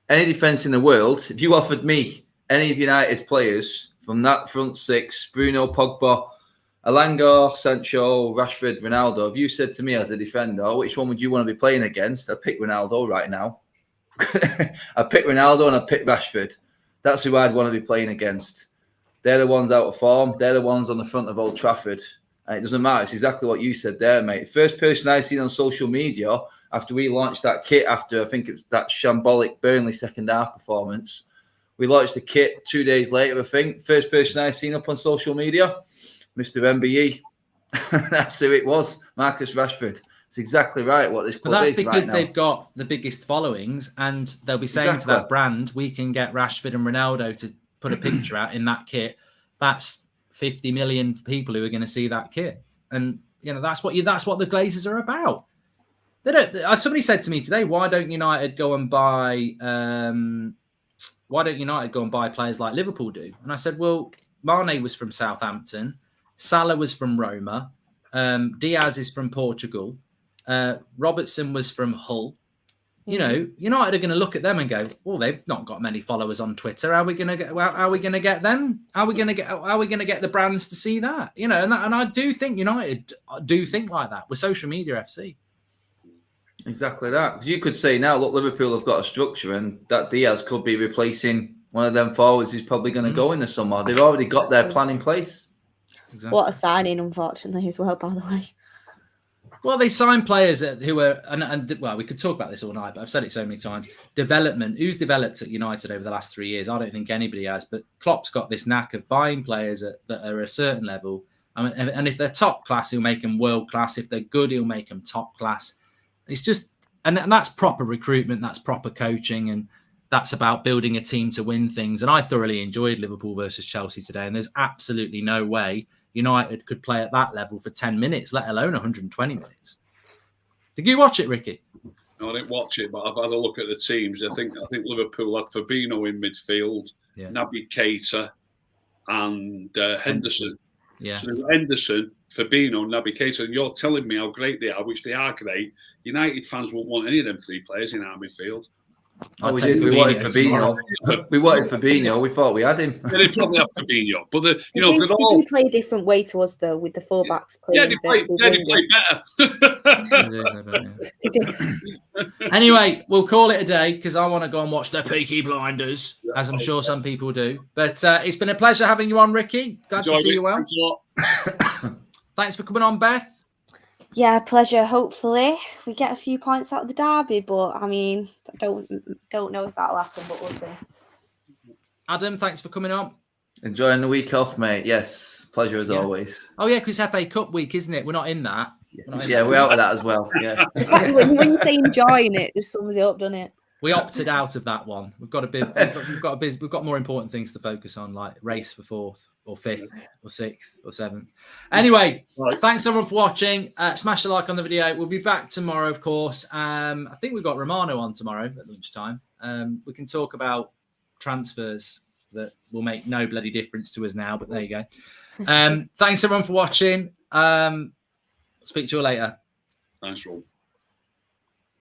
Any defence in the world, if you offered me any of United's players from that front six, Bruno, Pogba, Alanga, Sancho, Rashford, Ronaldo, if you said to me as a defender, which one would you want to be playing against? I'd pick Ronaldo right now. I'd pick Ronaldo and I'd pick Rashford. That's who I'd want to be playing against. They're the ones out of form. They're the ones on the front of Old Trafford. And it doesn't matter. It's exactly what you said there, mate. First person I seen on social media after we launched that kit, after I think it was that shambolic Burnley second half performance. We launched the kit 2 days later, I think. First person I seen up on social media, Mr. MBE. That's who it was, Marcus Rashford. It's exactly right what this club is. But that's because right they've got the biggest followings, and they'll be saying to that brand, we can get Rashford and Ronaldo to put a picture out in that kit. That's 50 million people who are going to see that kit, and that's what the Glazers are about. They don't. Somebody said to me today, why don't United go and buy players like Liverpool do? And I said, well, Mane was from Southampton, Salah was from Roma, Diaz is from Portugal, Robertson was from Hull. United are going to look at them and go, well, they've not got many followers on Twitter. How are we going to get them? How are we going to get the brands to see that? And I do think United do think like that with social media FC. Exactly that. You could say now, look, Liverpool have got a structure, and that Diaz could be replacing one of them forwards who's probably going to go in the summer. They've already got their plan in place. Exactly. What a signing, unfortunately, as well, by the way. Well, they sign players who are, and we could talk about this all night, but I've said it so many times. Development. Who's developed at United over the last 3 years? I don't think anybody has, but Klopp's got this knack of buying players that are a certain level. And if they're top class, he'll make them world class. If they're good, he'll make them top class. It's just, and that's proper recruitment, that's proper coaching, and that's about building a team to win things. And I thoroughly enjoyed Liverpool versus Chelsea today, and there's absolutely no way United could play at that level for 10 minutes, let alone 120 minutes. Did you watch it, Ricky? No, I didn't watch it, but I've had a look at the teams. I think Liverpool had Fabinho in midfield, Naby Keita, and Henderson. Yeah. So Henderson, Fabinho, Naby Keita, and you're telling me how great they are, which they are great. United fans won't want any of them three players in our midfield. Oh, we did. We wanted Fabinho. We wanted Fabinho. We thought we had him. Yeah, they probably have Fabinho, but they do play a different way to us, though, with the fullbacks playing. They play better. Anyway, we'll call it a day because I want to go and watch the Peaky Blinders, as I'm sure some people do. But it's been a pleasure having you on, Ricky. Glad to see you well. Thanks a lot. Thanks for coming on, Beth. Yeah, pleasure. Hopefully we get a few points out of the derby, but I mean, I don't know if that'll happen, but we'll see. Adam, thanks for coming on. Enjoying the week off, mate. Yes, pleasure as always. Oh yeah, because it's FA Cup week, isn't it? We're not in that. We're out of that as well. Yeah. when you say enjoying it, just sums it up, doesn't it? We opted out of that one. We've got more important things to focus on, like race for 4th or 5th or 6th or 7th. Anyway, thanks everyone for watching. Smash the like on the video. We'll be back tomorrow, of course. I think we've got Romano on tomorrow at lunchtime. We can talk about transfers that will make no bloody difference to us now, but there you go. Thanks everyone for watching. Speak to you later. Thanks, Rob.